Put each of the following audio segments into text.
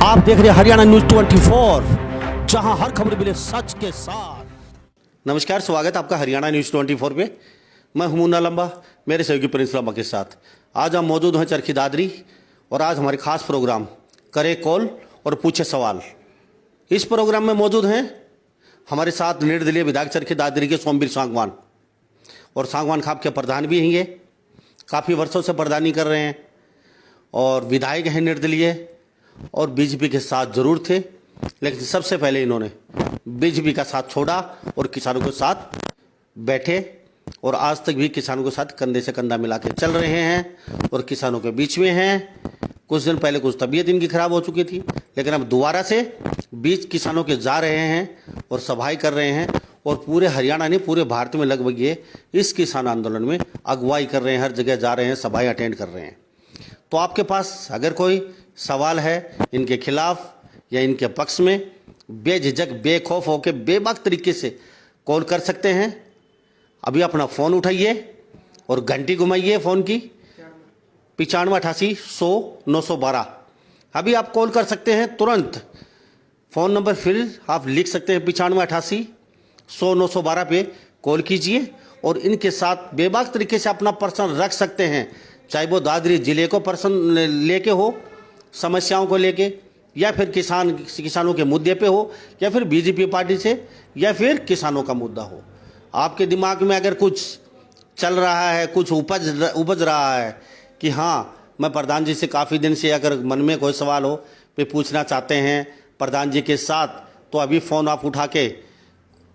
आप देख रहे हैं हरियाणा न्यूज 24, जहां हर खबर मिले सच के साथ। नमस्कार, स्वागत है आपका हरियाणा न्यूज 24 पे। मैं हूं मुन्ना लंबा, मेरे सहयोगी प्रिंस लंबा के साथ। आज हम मौजूद हैं चरखी दादरी और आज हमारे खास प्रोग्राम करे कॉल और पूछे सवाल। इस प्रोग्राम में मौजूद हैं हमारे साथ निर्दलीय विधायक चरखी दादरी के सोमवीर सांगवान और सांगवान खाप के प्रधान भी हैं। ये काफ़ी वर्षों से प्रधानी कर रहे हैं और विधायक हैं निर्दलीय और बीजेपी के साथ जरूर थे, लेकिन सबसे पहले इन्होंने बीजेपी का साथ छोड़ा और किसानों के साथ बैठे और आज तक भी किसानों के साथ कंधे से कंधा मिला के चल रहे हैं और किसानों के बीच में हैं। कुछ दिन पहले कुछ तबीयत इनकी खराब हो चुकी थी, लेकिन अब दोबारा से बीच किसानों के जा रहे हैं और सभाएं कर रहे हैं और पूरे हरियाणा नहीं पूरे भारत में लगभग ये इस किसान आंदोलन में अगुवाई कर रहे हैं, हर जगह जा रहे हैं, सभाएं अटेंड कर रहे हैं। तो आपके पास अगर कोई सवाल है इनके खिलाफ या इनके पक्ष में, बेझिझक बेखौफ होकर बेबाक तरीके से कॉल कर सकते हैं। अभी अपना फ़ोन उठाइए और घंटी घुमाइए फ़ोन की 9588 अभी आप कॉल कर सकते हैं तुरंत। फ़ोन नंबर फिर आप लिख सकते हैं 9588 पे कॉल कीजिए और इनके साथ बेबाक तरीके से अपना प्रश्न रख सकते हैं, चाहे वो दादरी जिले को प्रश्न लेके हो, समस्याओं को लेके, या फिर किसानों के मुद्दे पे हो, या फिर बीजेपी पार्टी से, या फिर किसानों का मुद्दा हो। आपके दिमाग में अगर कुछ चल रहा है, कुछ उपज रहा है कि हाँ मैं प्रधान जी से काफ़ी दिन से अगर मन में कोई सवाल हो वे पूछना चाहते हैं प्रधान जी के साथ, तो अभी फ़ोन आप उठा के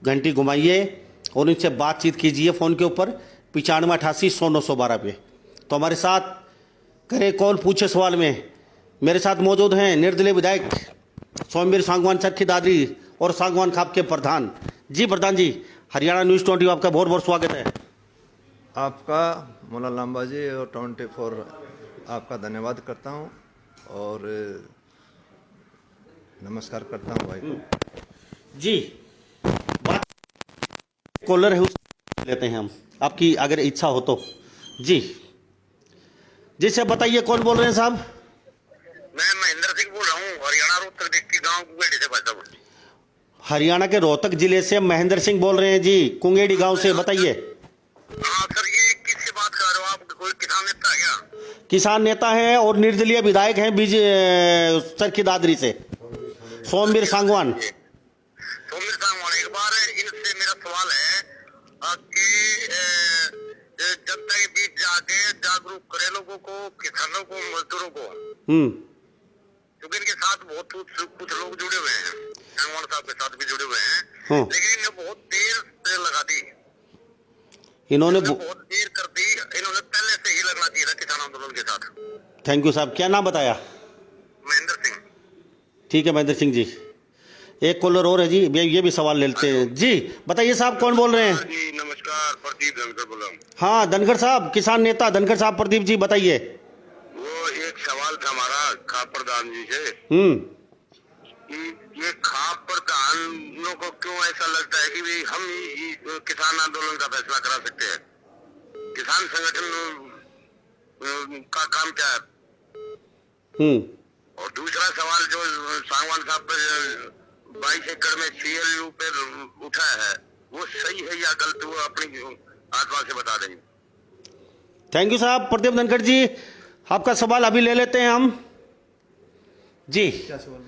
घंटी घुमाइए और इनसे बातचीत कीजिए फ़ोन के ऊपर 9588 पे। तो हमारे साथ करे कॉल पूछे सवाल में मेरे साथ मौजूद हैं निर्दलीय विधायक सोमवीर सांगवान चरखी दादरी और सांगवान खाप के प्रधान जी। प्रधान जी, हरियाणा न्यूज़ 20 आपका बहुत बहुत स्वागत है। आपका मुन्ना लंबा जी और 24 आपका धन्यवाद करता हूं और नमस्कार करता हूं भाई को जी। बात कॉलर है उस लेते हैं हम, आपकी अगर इच्छा हो तो। जी जी सर बताइए, कौन बोल रहे हैं साहब? मैं महेंद्र सिंह बोल रहा हूँ, हरियाणा रोहतक के गांव कुंगेड़ी से भाई साहब। हरियाणा के रोहतक जिले से महेंद्र सिंह बोल रहे हैं जी, कुंगेड़ी गांव से। बताइए। हाँ सर, ये किससे बात कर रहे हो आप? कोई किसान नेता है क्या? किसान नेता है और निर्दलीय विधायक हैं चरखी दादरी से, सोमवीर सांगवान। सोमवीर सांगवान, एक बार इनसे मेरा सवाल है कि जनता के बीच जाके जागरूक करे लोगों को, किसानों को, मजदूरों को, क्योंकि इनके साथ बहुत कुछ लोग जुड़े हुए हैं, सांगवान साहब के साथ भी जुड़े हुए हैं, लेकिन इन्हें बहुत देर लगा दी, इन्होंने बहुत देर कर दी। इन्होंने पहले से ही लगना चाहिए था किसान आंदोलन के साथ। थैंक यू साहब। क्या नाम बताया? महेंद्र सिंह। ठीक है महेंद्र सिंह जी। एक कॉलर और है जी, ये भी सवाल लेते हैं जी। बताइए साहब, कौन बोल रहे हैं? जी नमस्कार, प्रदीप धनखड़ बोल रहा हूँ। हाँ धनखड़ साहब, किसान नेता धनखड़ साहब। प्रदीप जी बताइए। वो एक सवाल था हमारा खाप प्रधान जी से कि ये खाप प्रधानों को क्यों ऐसा लगता है कि भाई हम ही किसान आंदोलन का फैसला करा सकते हैं? किसान संगठन का काम क्या है? और दूसरा सवाल जो सांगवान साहब पर 22 एकड़ में CLU पे उठा है, वो सही है या गलत? वो अपनी आत्मा से बता देंगे। थैंक यू साहब प्रदीप धनखड़ जी। आपका सवाल अभी ले लेते हैं हम जी। क्या सवाल?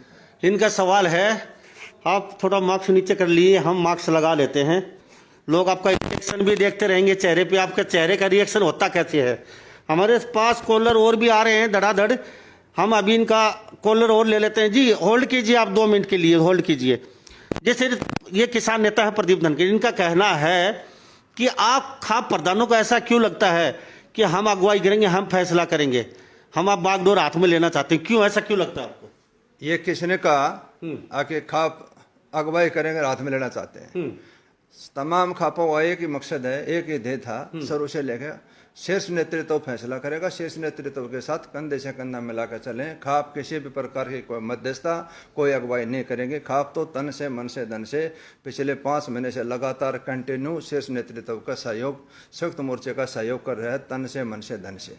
इनका सवाल है, आप थोड़ा मार्क्स नीचे कर लिए, हम मार्क्स लगा लेते हैं। लोग आपका रिएक्शन भी देखते रहेंगे चेहरे पे, आपके चेहरे का रिएक्शन होता कैसे है। हमारे पास कॉलर और भी आ रहे हैं धड़ाधड़, हम अभी इनका कॉलर और ले लेते हैं जी। होल्ड कीजिए आप 2 मिनट के लिए, होल्ड कीजिए। जैसे ये किसान नेता है प्रदीप धनखड़, इनका कहना है कि आप खाप प्रधानों को ऐसा क्यों लगता है कि हम अगुवाई करेंगे, हम फैसला करेंगे, हम आप बागडोर हाथ में लेना चाहते हैं, क्यों ऐसा क्यों लगता है आपको? ये किसने कहा आके खाप अगुवाई करेंगे, हाथ में लेना चाहते हैं? तमाम खापों का एक ही मकसद है, एक ही ध्येय था शुरू से लेकर, शीर्ष नेतृत्व फैसला करेगा, शीर्ष नेतृत्व के साथ कंधे से कंधा मिलाकर चलें। खाप किसी भी प्रकार की कोई मध्यस्थता, कोई अगुवाई नहीं करेंगे। खाप तो तन से, मन से, धन से पिछले 5 महीने से लगातार कंटिन्यू शीर्ष नेतृत्व का सहयोग, संयुक्त मोर्चे का सहयोग कर रहा है, तन से, मन से, धन से।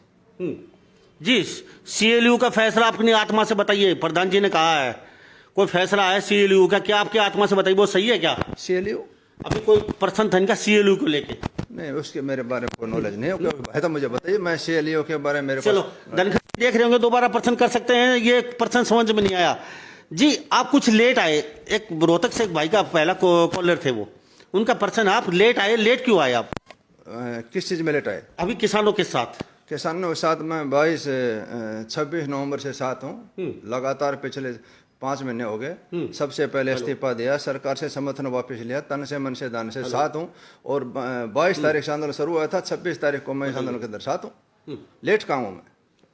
जी, सीएलयू का फैसला अपनी आत्मा से बताइए। प्रधान जी ने कहा है कोई फैसला है सीएलयू का, क्या आपकी आत्मा से बताइए वो सही है क्या? CLU अभी कोई पर्सन था इनका सीएलयू को लेके? नहीं, उसके मेरे बारे में कोई नॉलेज नहीं है तो मुझे बताइए। मैं CLU के बारे में मेरे चलो, धनखड़ देख रहे होंगे, दोबारा पर्सन कर सकते हैं। ये पर्सन समझ में नहीं आया जी। आप कुछ लेट आए, एक रोहतक से एक भाई का पहला कॉलर थे वो, उनका पर्सन, आप लेट आए। लेट क्यों आए आप? किस चीज़ में लेट आए? अभी किसानों के साथ। किसानों के साथ मैं 26 नवंबर से साथ हूँ। लगातार पिछले 5 महीने हो गए। सबसे पहले इस्तीफा दिया, सरकार से समर्थन वापस लिया, तन से मन से दान से साथ हूँ। और 22 तारीख से आंदोलन शुरू हुआ था, 26 तारीख को मैं इस आंदोलन के अंदर साथ हूँ। लेट कहाँ हूँ मैं?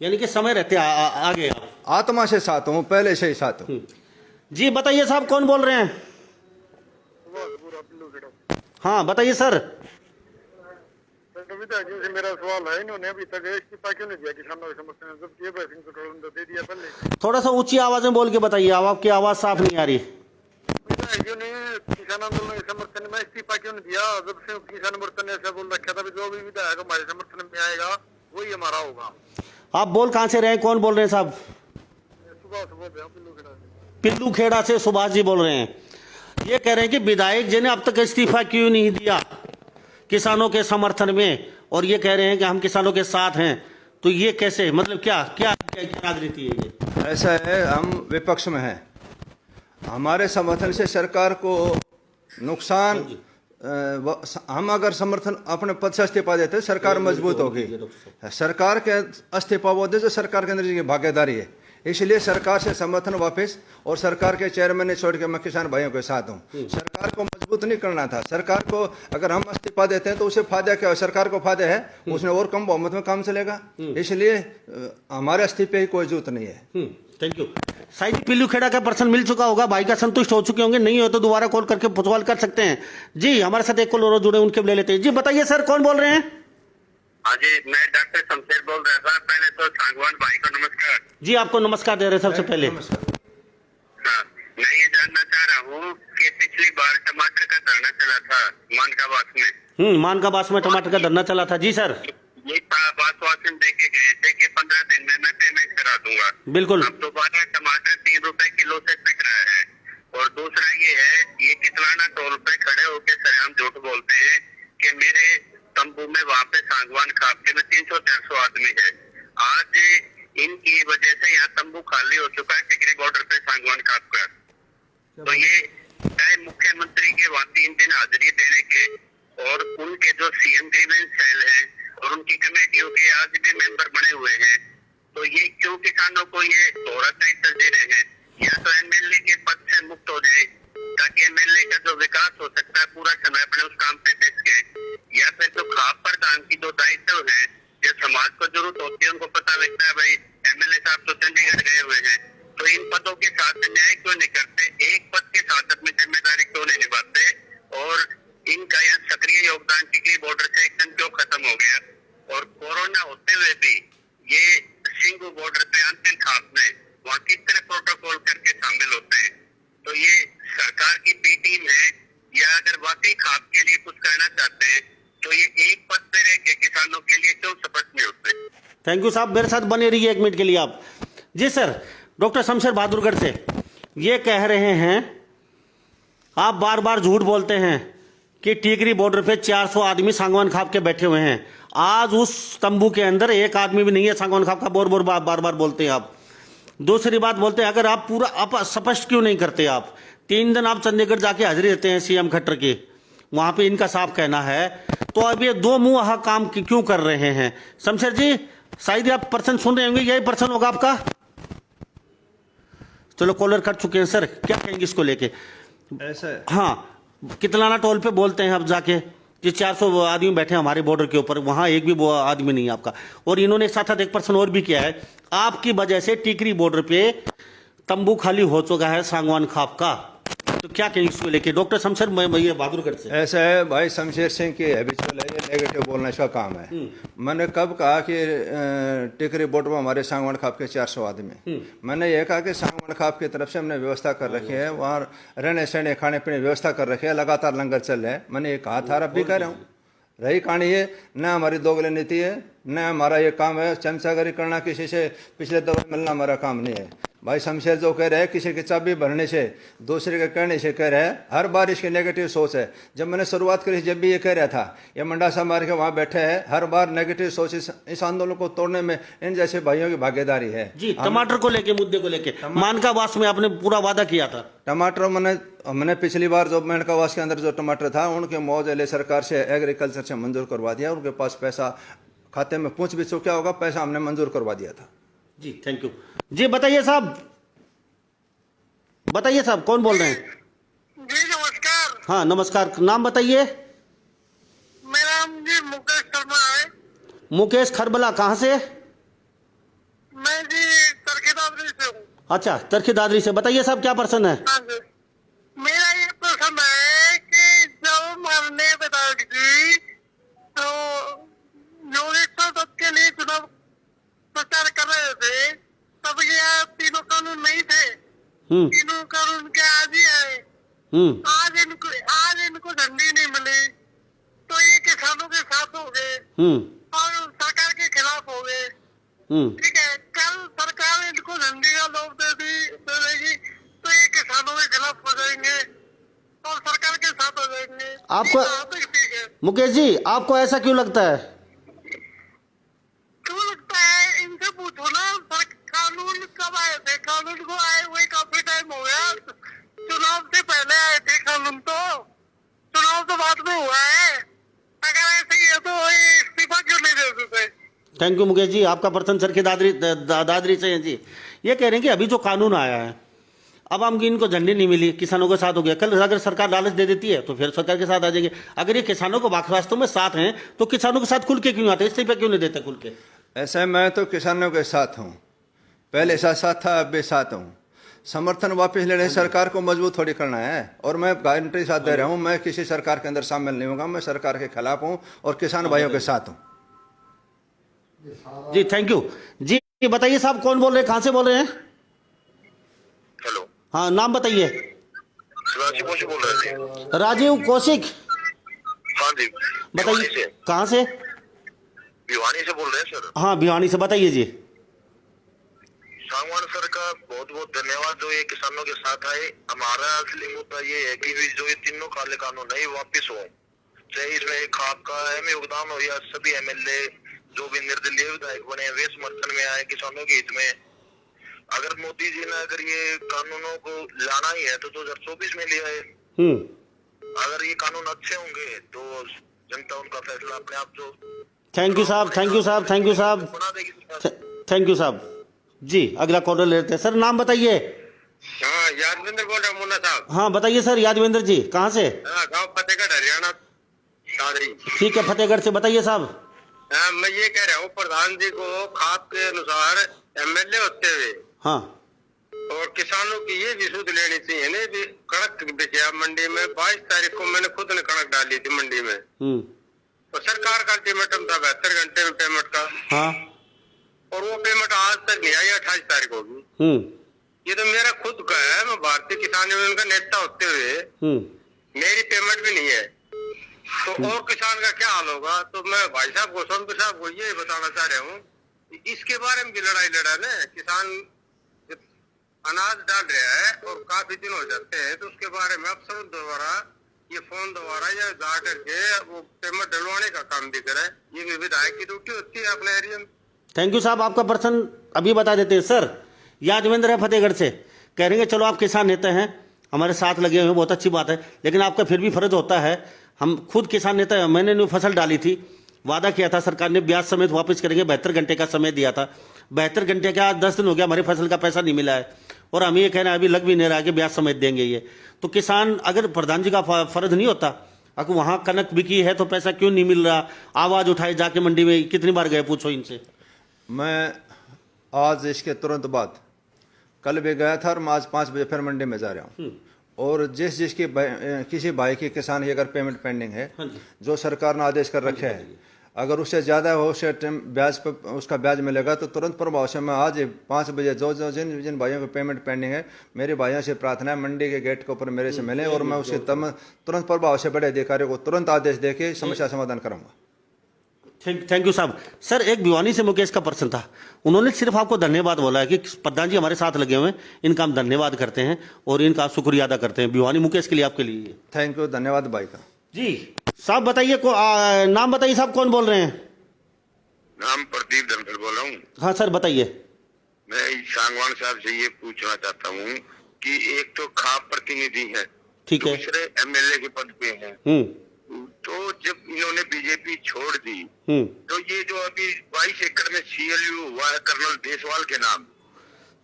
यानी कि समय रहते आगे आप आत्मा से साथ हूँ, पहले से ही साथ हूँ। जी बताइए साहब, कौन बोल रहे हैं? हाँ बताइए सर। विधायक जी से मेरा सवाल है, इन्होंने अभी तक इस्तीफा क्यों नहीं दिया किसानों के समर्थन में, जब ये पैसे पेट्रोल दे दिया पहले? थोड़ा सा ऊंची आवाज में बोल के बताइए, अब आपकी आवाज साफ नहीं आ रही। विधायक जी ने किसान आंदोलन के समर्थन में इस्तीफा क्यों नहीं दिया? जब से किसान मोर्चा ने ऐसा बोल रखा था जो भी विधायक हमारे समर्थन में आएगा वही हमारा होगा। आप बोल कहाँ से रहे हैं, कौन बोल रहे हैं साहब? सुबह से बोल रहे हैं पिल्लू खेड़ा से। पिल्लू खेड़ा से सुभाष जी बोल रहे हैं। ये कह रहे हैं कि विधायक जी ने अब तक इस्तीफा क्यों नहीं दिया किसानों के समर्थन में, और ये कह रहे हैं कि हम किसानों के साथ हैं। तो ये कैसे, मतलब क्या क्या राजनीति है ये? ऐसा है, हम विपक्ष में हैं, हमारे समर्थन से सरकार को नुकसान। हम अगर समर्थन अपने पद से इस्तीफा देते सरकार मजबूत होगी। सरकार के इस्तीफा वो दे जो सरकार के अंदर की भागीदारी है, इसलिए सरकार से समर्थन वापस। और सरकार के चेयरमैन ने छोड़ के मैं किसान भाइयों के साथ हूँ। सरकार को मजबूत नहीं करना था। सरकार को अगर हम इस्तीफा देते हैं तो उसे फायदा क्या? सरकार को फायदा है, उसने और कम बहुमत में काम चलेगा। इसलिए हमारे इस्तीफे की कोई जरूरत नहीं है। Thank you. शायद पिल्लू खेड़ा का पर्सन मिल चुका होगा, भाई का संतुष्ट हो चुके होंगे। नहीं हो तो दोबारा कॉल करके सवाल कर सकते हैं। जी हमारे साथ एक कॉल और जुड़े, उनके ले लेते हैं। जी बताइए सर, कौन बोल रहे हैं? हाँ जी, मैं डॉक्टर शमशेर बोल रहा था। पहले तो सांगवान भाई को नमस्कार। जी आपको नमस्कार दे रहे हैं सबसे पहले। हाँ, मैं ये जानना चाह रहा हूँ कि पिछली बार टमाटर का धरना चला था मानकाबाद में। मानकाबाद में टमाटर का धरना चला था। जी सर। ये आश्वासन देके गए थे कि 15 दिन में मैं पेमेंट करा दूंगा। बिल्कुल। अब दोबारा टमाटर 3 रुपए किलो से बिक रहा है। और दूसरा ये है, ये कितलाना टोल पे खड़े होके सरेआम झूठ बोलते हैं कि मेरे तंबू में वहाँ पे सांगवान खाप के में 300-400 आदमी है। आज इनकी वजह से यहाँ तंबू खाली हो चुका है टिकरी बॉर्डर पे सांगवान खाप का। तो ये चाहे मुख्यमंत्री के वहाँ 3 दिन हाजिरी देने के और उनके जो सीएम ग्रीवेंस सेल है और उनकी कमेटियों के आज भी मेंबर बने हुए हैं, तो ये क्यों किसानों को ये दोहराताई तरजीह रहे हैं? या तो एमएलए के पद से मुक्त हो जाए ताकि एमएलए का जो विकास हो सकता है पूरा समय अपने उस काम पे दे सके, या फिर जो खाप प्रधान की जो दायित्व है जो समाज को जरूरत होती है, उनको पता लगता है भाई एमएलए साहब तो चंडीगढ़ गए हुए हैं, तो इन पदों के साथ न्याय क्यों नहीं करते? एक पद के साथ अपनी जिम्मेदारी क्यों नहीं निभाते? और इनका यह सक्रिय योगदान टिकरी बॉर्डर से एकदम क्यों खत्म हो गया? और कोरोना होते हुए भी ये सिंगू बॉर्डर पे अंतिम खाप में वहाँ किस तरह प्रोटोकॉल करके शामिल होते हैं? तो ये सरकार की बी टीम है, या अगर वाकई खाप के लिए कुछ करना चाहते हैं तो ये एक पद पे रह के किसानों के लिए क्यों शपथ नहीं होते? थैंक यू साहब, मेरे साथ बने रहिए 1 मिनट के लिए आप। जी सर, डॉक्टर शमशेर बहादुरगढ़ से ये कह रहे हैं, आप बार बार झूठ बोलते हैं कि टीकरी बॉर्डर पे 400 आदमी सांगवान खाप के बैठे हुए हैं। आज उस तंबू के अंदर एक आदमी भी नहीं है सांगवान खाप का। बार बार बोलते हैं आप। दूसरी बात बोलते हैं, अगर आप पूरा आप स्पष्ट क्यों नहीं करते? आप 3 दिन आप चंडीगढ़ जाके हाजिरी देते हैं सीएम खट्टर की, वहां पे इनका साफ कहना है। तो अब ये 2 मुंह काम क्यों कर रहे हैं? शमशेर जी शायद आप पर्सन सुन रहे होंगे, यही पर्सन होगा आपका। चलो कॉलर कर चुके हैं सर, क्या कहेंगे इसको लेके? ऐसा है। हाँ, कितलाना टोल पे बोलते हैं अब जाके कि 400 आदमी बैठे हैं हमारे बॉर्डर के ऊपर, वहां एक भी वो आदमी नहीं है आपका। और इन्होंने साथ एक पर्सन और भी किया है, आपकी वजह से टीकरी बॉर्डर पे तंबू खाली हो चुका है सांगवान खाप का। तो क्या कहेंगे इसको लेके डॉक्टर शमशेर बहादुरगढ़ से? ऐसा है भाई, शमशेर सिंह की हैबिचुअल है, ये नेगेटिव बोलना इसका काम है। मैंने कब कहा कि टिकरी बॉर्डर में हमारे सांगवान खाप के 400 आदमी? मैंने ये कहा कि सांगवान खाप की तरफ से हमने व्यवस्था कर रखी है, वहाँ रहने सहने खाने पीने व्यवस्था कर रखी है, लगातार लंगर चल रहे हैं। मैंने ये कहा था, अब भी कह रहा हूँ, रही कहानी ये, न हमारी दोगली नीति है, न हमारा ये काम है चमचागिरी करना, किसी से पिछले दौर मिलना हमारा काम नहीं है। भाई शमशेर जो कह रहे हैं किसी की चाबी भरने से, दूसरे के कहने से कह रहे हैं, हर बार इसकी नेगेटिव सोच है। जब मैंने शुरुआत करी जब भी ये कह रहा था, ये मंडासा मार के वहाँ बैठे हैं, हर बार नेगेटिव सोच इस आंदोलन को तोड़ने में इन जैसे भाइयों की भागीदारी है। जी, टमाटर को लेके, मुद्दे को लेके मानकावास में आपने पूरा वादा किया था। टमाटर मैंने पिछली बार जो मेनकावास के अंदर जो टमाटर था उनके मुआवजे सरकार से एग्रीकल्चर से मंजूर करवा दिया, उनके पास पैसा खाते में पहुंच भी चुका होगा, पैसा हमने मंजूर करवा दिया था। जी थैंक यू। जी बताइए साहब, बताइए साहब कौन बोल रहे हैं? जी नमस्कार, हाँ नमस्कार, नाम बताइए। मेरा नाम जी मुकेश शर्मा है। मुकेश खरबला, कहाँ से? मैं जी तरकेदारी से हूँ। अच्छा, तरखी दादरी से। बताइए साहब क्या प्रश्न है? हाँ जी, मेरा ये प्रश्न है कि जब माननीय विधायक जी तो योगी संसद के लिए चुनाव प्रचार कर रहे थे, तब ये तीनों कानून नहीं थे। तीनों कानून के आज ही आए। आज इनको झंडी नहीं मिली तो ये किसानों के साथ हो गए और सरकार के खिलाफ हो गए। ठीक है, कल सरकार इनको झंडी का लोभ दे देगी तो ये किसानों के खिलाफ हो जाएंगे और सरकार के साथ हो जाएंगे। आपको ठीक है, मुकेश जी, आपको ऐसा क्यों लगता है? क्यों लगता है इनसे पूछो ना। कानून कब आए थे? कानून को आए हुए काफी टाइम हो गया। चुनाव से पहले आए थे कानून, तो चुनाव तो बाद में हुआ है। अगर ऐसे ही है तो इस्तीफा क्यों नहीं दे देते? Thank you Mukesh ji. आपका प्रश्न सर के दादरी से है जी। ये कह रहे हैं कि अभी जो कानून आया है, अब हम इनको झंडी नहीं मिली, किसानों के साथ हो गया। कल अगर सरकार लालच दे देती है तो फिर सरकार के साथ आ जाएंगे। अगर ये किसानों को वास्तव में साथ हैं तो किसानों के साथ खुल के क्यों आते, इस्तीफा क्यों नहीं देते खुल के? ऐसे मैं तो किसानों के साथ हूँ, पहले साथ था, अब भी साथ हूँ। समर्थन वापस लेने सरकार को मजबूत थोड़ी करना है, और मैं गारंटी साथ दे रहा हूँ, मैं किसी सरकार के अंदर शामिल नहीं होगा। मैं सरकार के खिलाफ हूँ और किसान भाइयों के साथ हूँ। जी थैंक यू। जी बताइए साहब कौन बोल रहे हैं, कहाँ से बोल रहे हैं? हेलो, हाँ नाम बताइए। राजीव कौशिक बोल रहे थे। राजीव कौशिक, हाँ जी, बताइए कहाँ से? भिवानी से बोल रहे हैं सर। हाँ भिवानी से, बताइए जी। सांगवान सर का बहुत बहुत धन्यवाद जो ये किसानों के साथ आए। हमारा असली मुद्दा ये है कि जो ये तीनों काले कानून है वापिस हो, चाहे इसमें खाप का अहम योगदान हो या सभी एमएलए जो भी निर्दलीय विधायक बने वे समर्थन में आए किसानों के हित में। अगर मोदी जी ने अगर ये कानूनों को लाना ही है तो 2024 में ले आए। अगर ये कानून अच्छे होंगे तो जनता उनका फैसला अपने आप जो। थैंक यू साहब, थैंक यू साहब, थैंक यू साहब, बना देगी। थैंक यू साहब। जी अगला कॉलर लेते हैं। सर नाम बताइए। हाँ, यादविंदर बोल रहा हूँ मुन्ना साहब। हाँ बताइए सर। यादविंदर जी कहाँ से? गाँव फतेहगढ़, हरियाणा, दादरी। ठीक है, फतेहगढ़ से। बताइए साहब। मैं ये कह रहा हूँ, प्रधान जी को खाप के अनुसार एमएलए होते हुए हाँ और किसानों की ये भी सुध लेनी चाहिए ना। भी कणक बिका मंडी में 22 तारीख को मैंने खुद ने कणक डाली थी मंडी में, और सरकार का अल्टीमेटम था 72 घंटे में पेमेंट का। हाँ, और वो पेमेंट आज तक नहीं आई, 28 तारीख होगी। ये तो मेरा खुद का है, मैं भारतीय किसान यूनियन का नेता होते हुए मेरी पेमेंट भी नहीं है, तो और किसान का क्या हाल होगा? तो मैं भाई साहब को, सोनपुर साहब को ये बताना चाह रहा हूँ, इसके बारे में भी लड़ाई लड़ा ना। किसान अनाज डाल रहा है और काफी दिन हो जाते हैं, तो उसके बारे में अफसरों द्वारा ये फोन द्वारा या जा करके वो पेमेंट डलवाने का काम भी करे। ये भी विधायक की ड्यूटी होती है अपने एरिया में। थैंक यू साहब। आपका प्रश्न अभी बता देते हैं। सर यादवेंद्र है फतेहगढ़ से, कह रहे हैं चलो आप किसान नेता हैं, हमारे साथ लगे हुए हैं, बहुत अच्छी बात है, लेकिन आपका फिर भी फर्ज होता है, हम खुद किसान नेता हैं। मैंने न्यू फसल डाली थी, वादा किया था सरकार ने ब्याज समेत वापस करेंगे, 72 घंटे का समय दिया था। 72 घंटे का आज 10 दिन हो गया, हमारी फसल का पैसा नहीं मिला है, और हम ये कह रहे हैं अभी लग भी नहीं रहा कि ब्याज समेत देंगे। ये तो किसान, अगर प्रधान जी का फर्ज नहीं होता, अगर वहाँ कनक बिकी है तो पैसा क्यों नहीं मिल रहा? आवाज उठाए जाके मंडी में, कितनी बार गए पूछो इनसे। मैं आज इसके तुरंत बाद कल भी गया था, और मैं आज 5 बजे फिर मंडी में जा रहा हूँ। और जिसकी किसी भाई की, किसान की अगर पेमेंट पेंडिंग है, जो सरकार ने आदेश कर रखे है, अगर उससे ज़्यादा हो उससे ब्याज पर उसका ब्याज मिलेगा तो तुरंत प्रभाव से मैं आज 5 बजे जो जिन जिन भाइयों को पेमेंट पेंडिंग है मेरे भाइयों से प्रार्थना है मंडी के गेट के ऊपर मेरे से मिलें और मैं उसके तुरंत प्रभाव से बड़े अधिकारियों को तुरंत आदेश दे के समस्या समाधान करूँगा। थैंक यू साहब। सर एक भिवानी से मुकेश का पर्सन था, उन्होंने सिर्फ आपको धन्यवाद बोला है कि प्रधान जी हमारे साथ लगे हुए हैं, इनका हम धन्यवाद करते हैं और इनका शुक्रिया अदा करते हैं। भिवानी मुकेश के लिए आपके लिए थैंक यू, धन्यवाद भाई का। जी साहब बताइए नाम बताइए साहब, कौन बोल रहे हैं? नाम प्रदीप धनखड़ बोल रहा हूँ। हाँ सर बताइए। मैं सांगवान साहब से ये पूछना चाहता हूँ कि एक तो खाप प्रतिनिधि है, ठीक है। दूसरे एमएलए के पद पे हैं। तो जब इन्होंने बीजेपी छोड़ दी तो ये जो अभी 22 एकड़ में सीएलयू हुआ है कर्नल देसवाल के नाम,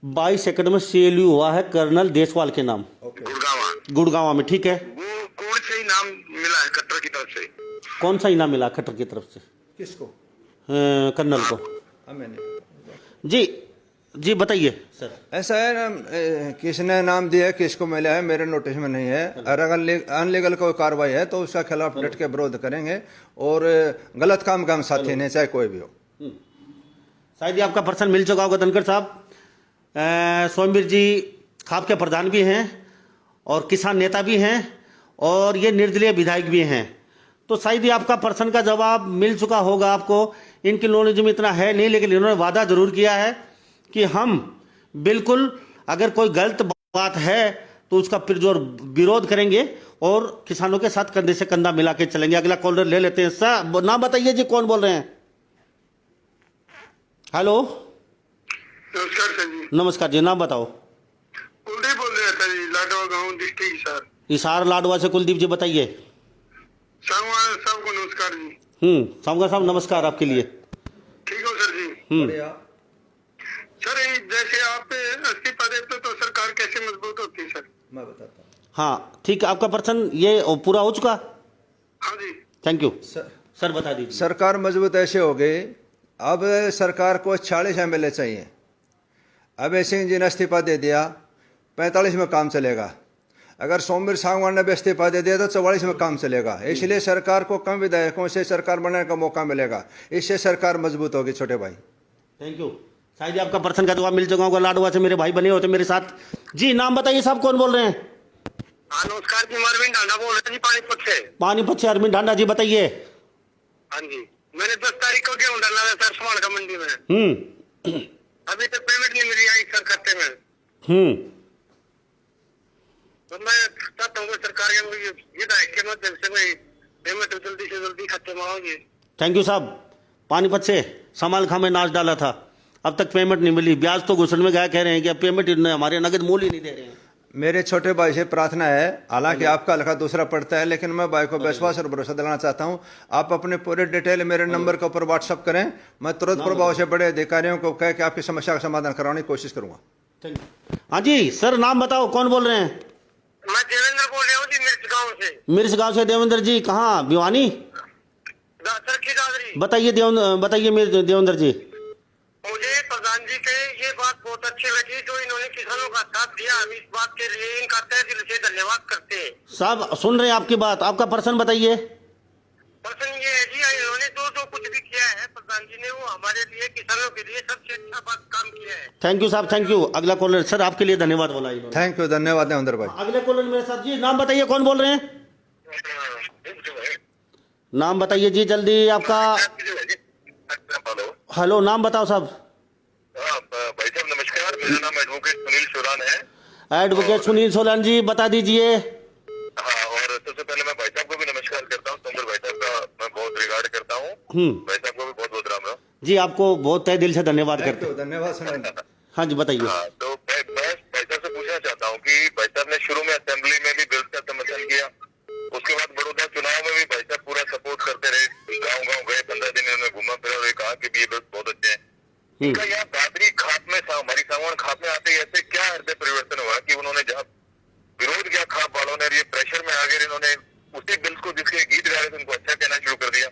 22 एकड़ में सीएलयू हुआ है कर्नल देसवाल के नाम गुड़गांव में, ठीक है। वो कौन से इनाम मिला है खट्टर की तरफ से? कौन सा इनाम मिला खट्टर की तरफ से? किसको? कर्नल को। जी जी बताइए सर। ऐसा है ना, किसने नाम दिया है किसको मिला है मेरे नोटिस में नहीं है। अगर अनलीगल कोई कार्रवाई है तो उसका खिलाफ डट के विरोध करेंगे और गलत काम का हम साथी नहीं, चाहे कोई भी हो। शायद ही आपका पर्सन मिल चुका होगा धनखड़ साहब। सोमवीर जी खाप के प्रधान भी हैं और किसान नेता भी हैं और ये निर्दलीय विधायक भी हैं, तो शायद ही आपका पर्सन का जवाब मिल चुका होगा आपको। इनकी नॉलेज में इतना है नहीं, लेकिन इन्होंने वादा जरूर किया है कि हम बिल्कुल अगर कोई गलत बात है तो उसका फिर जो विरोध करेंगे और किसानों के साथ कंधे से कंधा मिला के चलेंगे। अगला कॉलर ले लेते हैं। सर नाम बताइए जी, कौन बोल रहे हैं? हेलो नमस्कार सर जी। नमस्कार जी, नाम बताओ। कुलदीप बोल रहे हैं जी, लाडवा गाँव डिस्ट्रिक्ट सर। इसार लाडवा से कुलदीप जी बताइए। सांगवान साहब को नमस्कार जी। सांगवान साहब नमस्कार आपके लिए। ठीक हो सर जी? सर जैसे आप इस्तीफा देते तो सरकार कैसे मजबूत होती है सर? मैं बताता हूँ। हाँ ठीक है, आपका पर्सन ये पूरा हो चुका। हाँ जी थैंक यू सर बता दीजिए। सरकार मजबूत ऐसे हो गई, अब सरकार को 40 एमएलए चाहिए। अभय सिंह जी ने इस्तीफा दे दिया, 45 में काम चलेगा। अगर सोमवीर सांगवान ने भी इस्तीफा दे दिया तो 44 में काम चलेगा। इसलिए सरकार को कम विधायकों से सरकार बनाने का मौका मिलेगा, इससे सरकार मजबूत होगी छोटे भाई। Thank you. शायद आपका पर्सन का जवाब मिल चुका होगा। लाडवा से मेरे भाई बने होते मेरे साथ। जी नाम बताइए साहब, कौन बोल रहे हैं? हाँ नमस्कार जी, अरविंद ढांडा बोल रहे हैं जी, पानीपत से। पानीपत से अरविंद ढांडा जी बताइए। हाँ जी, मैंने 10 तारीख को गेहूं डालना था सर सुमान का मंडी में। अभी तक पेमेंट नहीं मिली आई सर खाते में। तो मैं चाहता हूँ सरकार के विधायक के माध्यम से भाई पेमेंट जल्दी से जल्दी खाते में आओगे। थैंक यू साहब। पानीपत से समाल खां में नाच डाला था, अब तक पेमेंट नहीं मिली। ब्याज तो घुसन में गया, कह रहे हैं कि अब पेमेंट हमारे नगद मूल ही नहीं दे रहे हैं। मेरे छोटे भाई से प्रार्थना है, हालांकि आपका लिखा दूसरा पड़ता है, लेकिन मैं भाई को विश्वास और भरोसा दिलाना चाहता हूं। आप अपने पूरे डिटेल मेरे नंबर के ऊपर व्हाट्सअप करें, मैं तुरंत प्रभाव से बड़े अधिकारियों को कह के आपकी समस्या का समाधान कराने की कोशिश करूंगा। हाँ जी सर नाम बताओ, कौन बोल रहे हैं? मैं देवेंद्र बोल रहा हूँ जी, मिर्च गाँव से। मिर्च गांव से देवेंद्र जी, कहाँ? भिवानी? बताइए देवेंद्र जी। मुझे प्रधान जी के ये बात बहुत अच्छी लगी जो इन्होंने किसानों का साथ दिया। हम इस बात के लिए इनका तहे दिल से धन्यवाद करते हैं। साहब सुन रहे हैं आपकी बात। आपका पर्सन बताइए। पर्सन ये है जी, इन्होंने जो कुछ भी किया है प्रधान जी ने, वो हमारे लिए किसानों के लिए सबसे अच्छा बात काम किया है। थैंक यू साहब, थैंक यू। अगला कॉलर सर आपके लिए धन्यवाद बोला इन्होंने। थैंक यू, धन्यवाद देवेंद्र भाई। अगले कॉलर मेरे साथ जी, नाम बताइए कौन बोल रहे हैं? नाम बताइए जी जल्दी आपका। हेलो नाम बताओ साहब। भाई साहब नमस्कार, मेरा नाम एडवोकेट सुनील सोलान है। एडवोकेट सुनील सोलान जी बता दीजिए। हाँ, और सबसे पहले मैं भाई साहब को भी नमस्कार करता हूँ। तंदुर भाई साहब का मैं बहुत रिगार्ड करता हूँ। भाई साहब को भी बहुत बहुत राम राम जी। आपको बहुत तहे दिल से धन्यवाद करते हैं। धन्यवाद सुनील। हाँ जी बताइए। हाँ, तो मैं भाई साहब से पूछना चाहता हूँ कि भाई साहब ने शुरू में असेंबली में भी बिल का समर्थन किया, उसके बाद बड़ौदा चुनाव में भी भाई साहब पूरा सपोर्ट करते रहे। गाँव गए, 15 दिन इन्होंने घूमा फिरा और कहा कि ये बिल बहुत अच्छे हैं। इनका यहाँ दादरी खाप में हमारी सांगवान खाप में आते ही ऐसे क्या हृदय परिवर्तन हुआ कि उन्होंने जहाँ विरोध किया खाप वालों ने, ये प्रेशर में आगे इन्होंने उसी बिल को जिसके गीत गा रहे थे उनको अच्छा कहना शुरू कर दिया।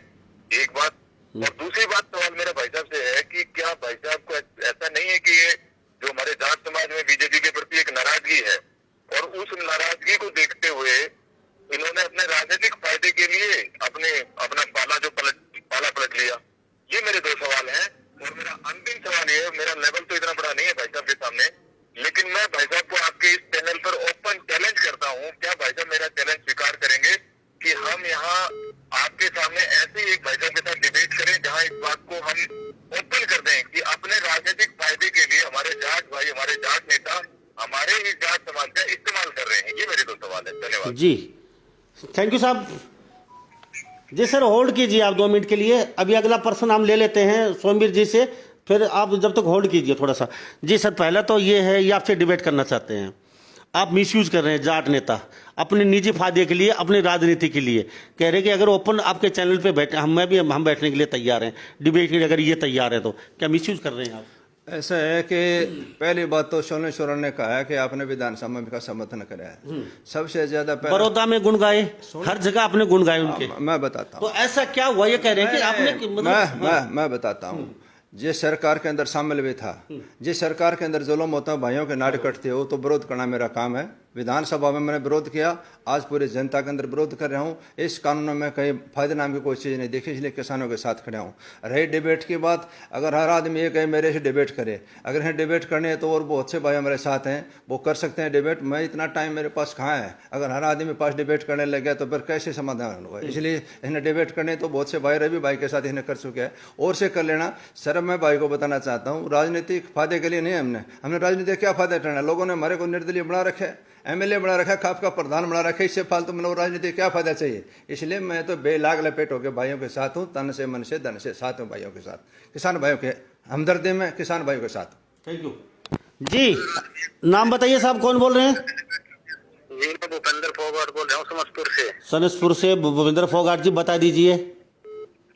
एक बात। और दूसरी बात सवाल मेरा भाई साहब से है कि क्या भाई साहब को ऐसा नहीं है कि ये जो हमारे जाट समाज में बीजेपी के प्रति एक नाराजगी है और उस नाराजगी को देखते हुए इन्होंने अपने राजनीतिक फायदे के लिए अपना पाला पलट लिया हमारे ही जात समाज का इस्तेमाल कर रहे हैं। ये मेरे दो सवाल है। धन्यवाद जी, थैंक यू साहब। जी सर, होल्ड कीजिए आप 2 मिनट के लिए। अभी अगला पर्सन हम ले लेते हैं सोमवीर जी से, फिर आप जब तक होल्ड कीजिए थोड़ा सा। जी सर, पहला तो ये है, ये आपसे डिबेट करना चाहते हैं। आप मिसयूज कर रहे हैं जाट नेता अपने निजी फायदे के लिए, अपनी राजनीति के लिए। कह रहे कि अगर ओपन आपके चैनल पे बैठे, हम बैठने के लिए तैयार हैं डिबेट के लिए, अगर ये तैयार है तो क्या मिसयूज कर रहे हैं आप? ऐसा है कि पहली बात तो सोमेश्वर ने कहा है कि आपने विधानसभा में का समर्थन करा है। सबसे ज्यादा बड़ौदा में गुण गाए, हर जगह आपने गुण गाए उनके। मैं बताता हूँ तो ऐसा क्या हुआ, ये कह रहे हैं कि आपने मैं बताता हूँ। जिस सरकार के अंदर शामिल भी था, जिस सरकार के अंदर जुल्म होता है, भाइयों के नाट कटते हो, तो विरोध करना मेरा काम है। विधानसभा में मैंने विरोध किया, आज पूरी जनता के अंदर विरोध कर रहा हूँ। इस कानून में कहीं फायदे नाम की कोई चीज़ नहीं देखी, इसलिए किसानों के साथ खड़ा हूँ। रही डिबेट की बात, अगर हर आदमी ये कहे मेरे से डिबेट करे, अगर है डिबेट करने है तो और बहुत से भाई हमारे साथ हैं, वो कर सकते हैं डिबेट। मैं इतना टाइम मेरे पास कहाँ है? अगर हर आदमी पास डिबेट करने लग गया तो फिर कैसे समाधान होगा? इसलिए इन्हें डिबेट करने तो बहुत से भाई, रवि भाई के साथ इन्हें कर चुके हैं, और से कर लेना। सर मैं भाई को बताना चाहता हूँ, राजनीतिक फायदे के लिए नहीं, हमने राजनीति क्या फायदा करना है? लोगों ने हमारे को निर्दलीय बना रखे, एमएलए बना रखा, खाप का प्रधान बना रखा, इससे फालतू में राजनीति क्या फायदा चाहिए? इसलिए मैं तो बेलाग लपेट होकर भाइयों के साथ हूँ, तन से मन से धन से साथ हूँ भाइयों के साथ, किसान भाइयों के हमदर्दी में, किसान भाइयों के साथ। थैंक यू जी। नाम बताइए साहब, कौन बोल रहे हैं? जी मैं भूपेंद्र फोगाट बोल रहा हूँ समस्तपुर से। सनसपुर से भूपेंद्र फोगाट जी, बता दीजिए।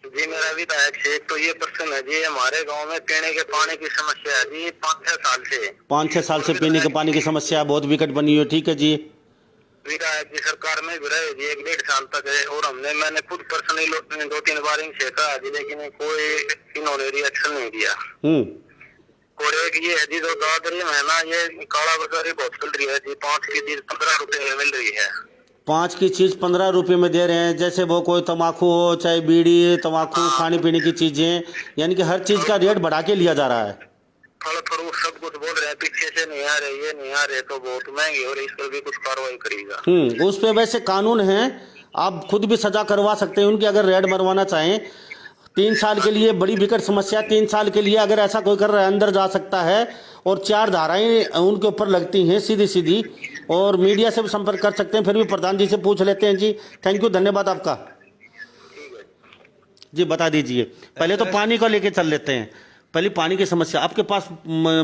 जी मेरा विधायक से एक तो ये प्रश्न है जी, हमारे गांव में पीने के पानी की समस्या है जी 5-6 साल से। 5-6 साल से पीने के पानी की समस्या बहुत विकट बनी हुई है। ठीक है जी। विधायक जी सरकार में भी रहे जी 1-1.5 साल तक है, और मैंने खुद पर्सनली 2-3 बार इनसे कहा जी, लेकिन कोई इन्होंने रिएक्शन नहीं दिया। और एक ये है जी, जो दादरी में है ना, ये काला बाजारी बहुत चल रही है जी। 5 की चीज 15 रुपए में मिल रही है। 5 की चीज 15 रुपये में दे रहे हैं, जैसे वो कोई तम्बाकू हो, चाहे बीड़ी, तम्बाकू, खाने पीने की चीजें, यानी कि हर चीज का रेट बढ़ा के लिया जा रहा है। फल फ्रूट सब कुछ बोल रहे हैं, पीछे से नहीं आ रहे, ये नहीं आ रहे, तो बहुत महंगे हो रही, इस पर भी कुछ कार्रवाई करेगा। उस पे वैसे कानून है, आप खुद भी सजा करवा सकते हैं उनकी, अगर रेड मरवाना चाहें। 3 साल के लिए बड़ी विकट समस्या, 3 साल के लिए अगर ऐसा कोई कर रहा है अंदर जा सकता है, और 4 धाराएं उनके ऊपर लगती हैं सीधी सीधी, और मीडिया से भी संपर्क कर सकते हैं। फिर भी प्रधान जी से पूछ लेते हैं जी। थैंक यू, धन्यवाद आपका जी। बता दीजिए, पहले तो पानी को लेके चल लेते हैं। पहले पानी की समस्या आपके पास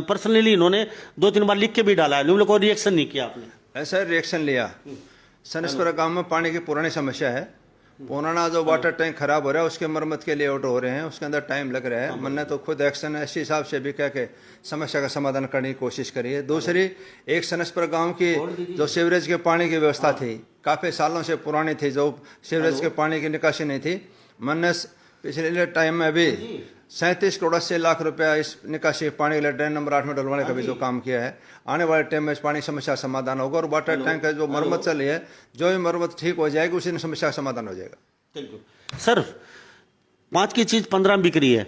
पर्सनली इन्होंने 2-3 बार लिख के भी डाला है, उन लोगों को रिएक्शन नहीं किया आपने? ऐसा रिएक्शन लिया। सनसपुरा गांव में पानी की पुरानी समस्या है। पुराना जो वाटर टैंक खराब हो रहा है, उसके मरम्मत के लिए ऑर्डर हो रहे हैं, उसके अंदर टाइम लग रहा है। मैंने तो खुद एक्शन इस हिसाब से भी कह के समस्या का समाधान करने की कोशिश करी है। दूसरी, एक सनसपुरा गांव की जो सीवरेज के पानी की व्यवस्था थी, काफ़ी सालों से पुरानी थी, जो सीवरेज के पानी की निकासी नहीं थी। मैंने पिछले टाइम में भी 37 करोड़ 80 लाख रुपया इस निकासी पानी के लिए ड्रेन नंबर 8 में डलवाने का भी जो काम किया है। आने वाले टाइम में इस पानी समस्या समाधान होगा, और वाटर टैंक का जो मरम्मत चल रही है, जो भी मरम्मत ठीक हो जाएगी उसी में समस्या का समाधान हो जाएगा। Thank you sir. 5 की चीज़ 15 में बिक रही है,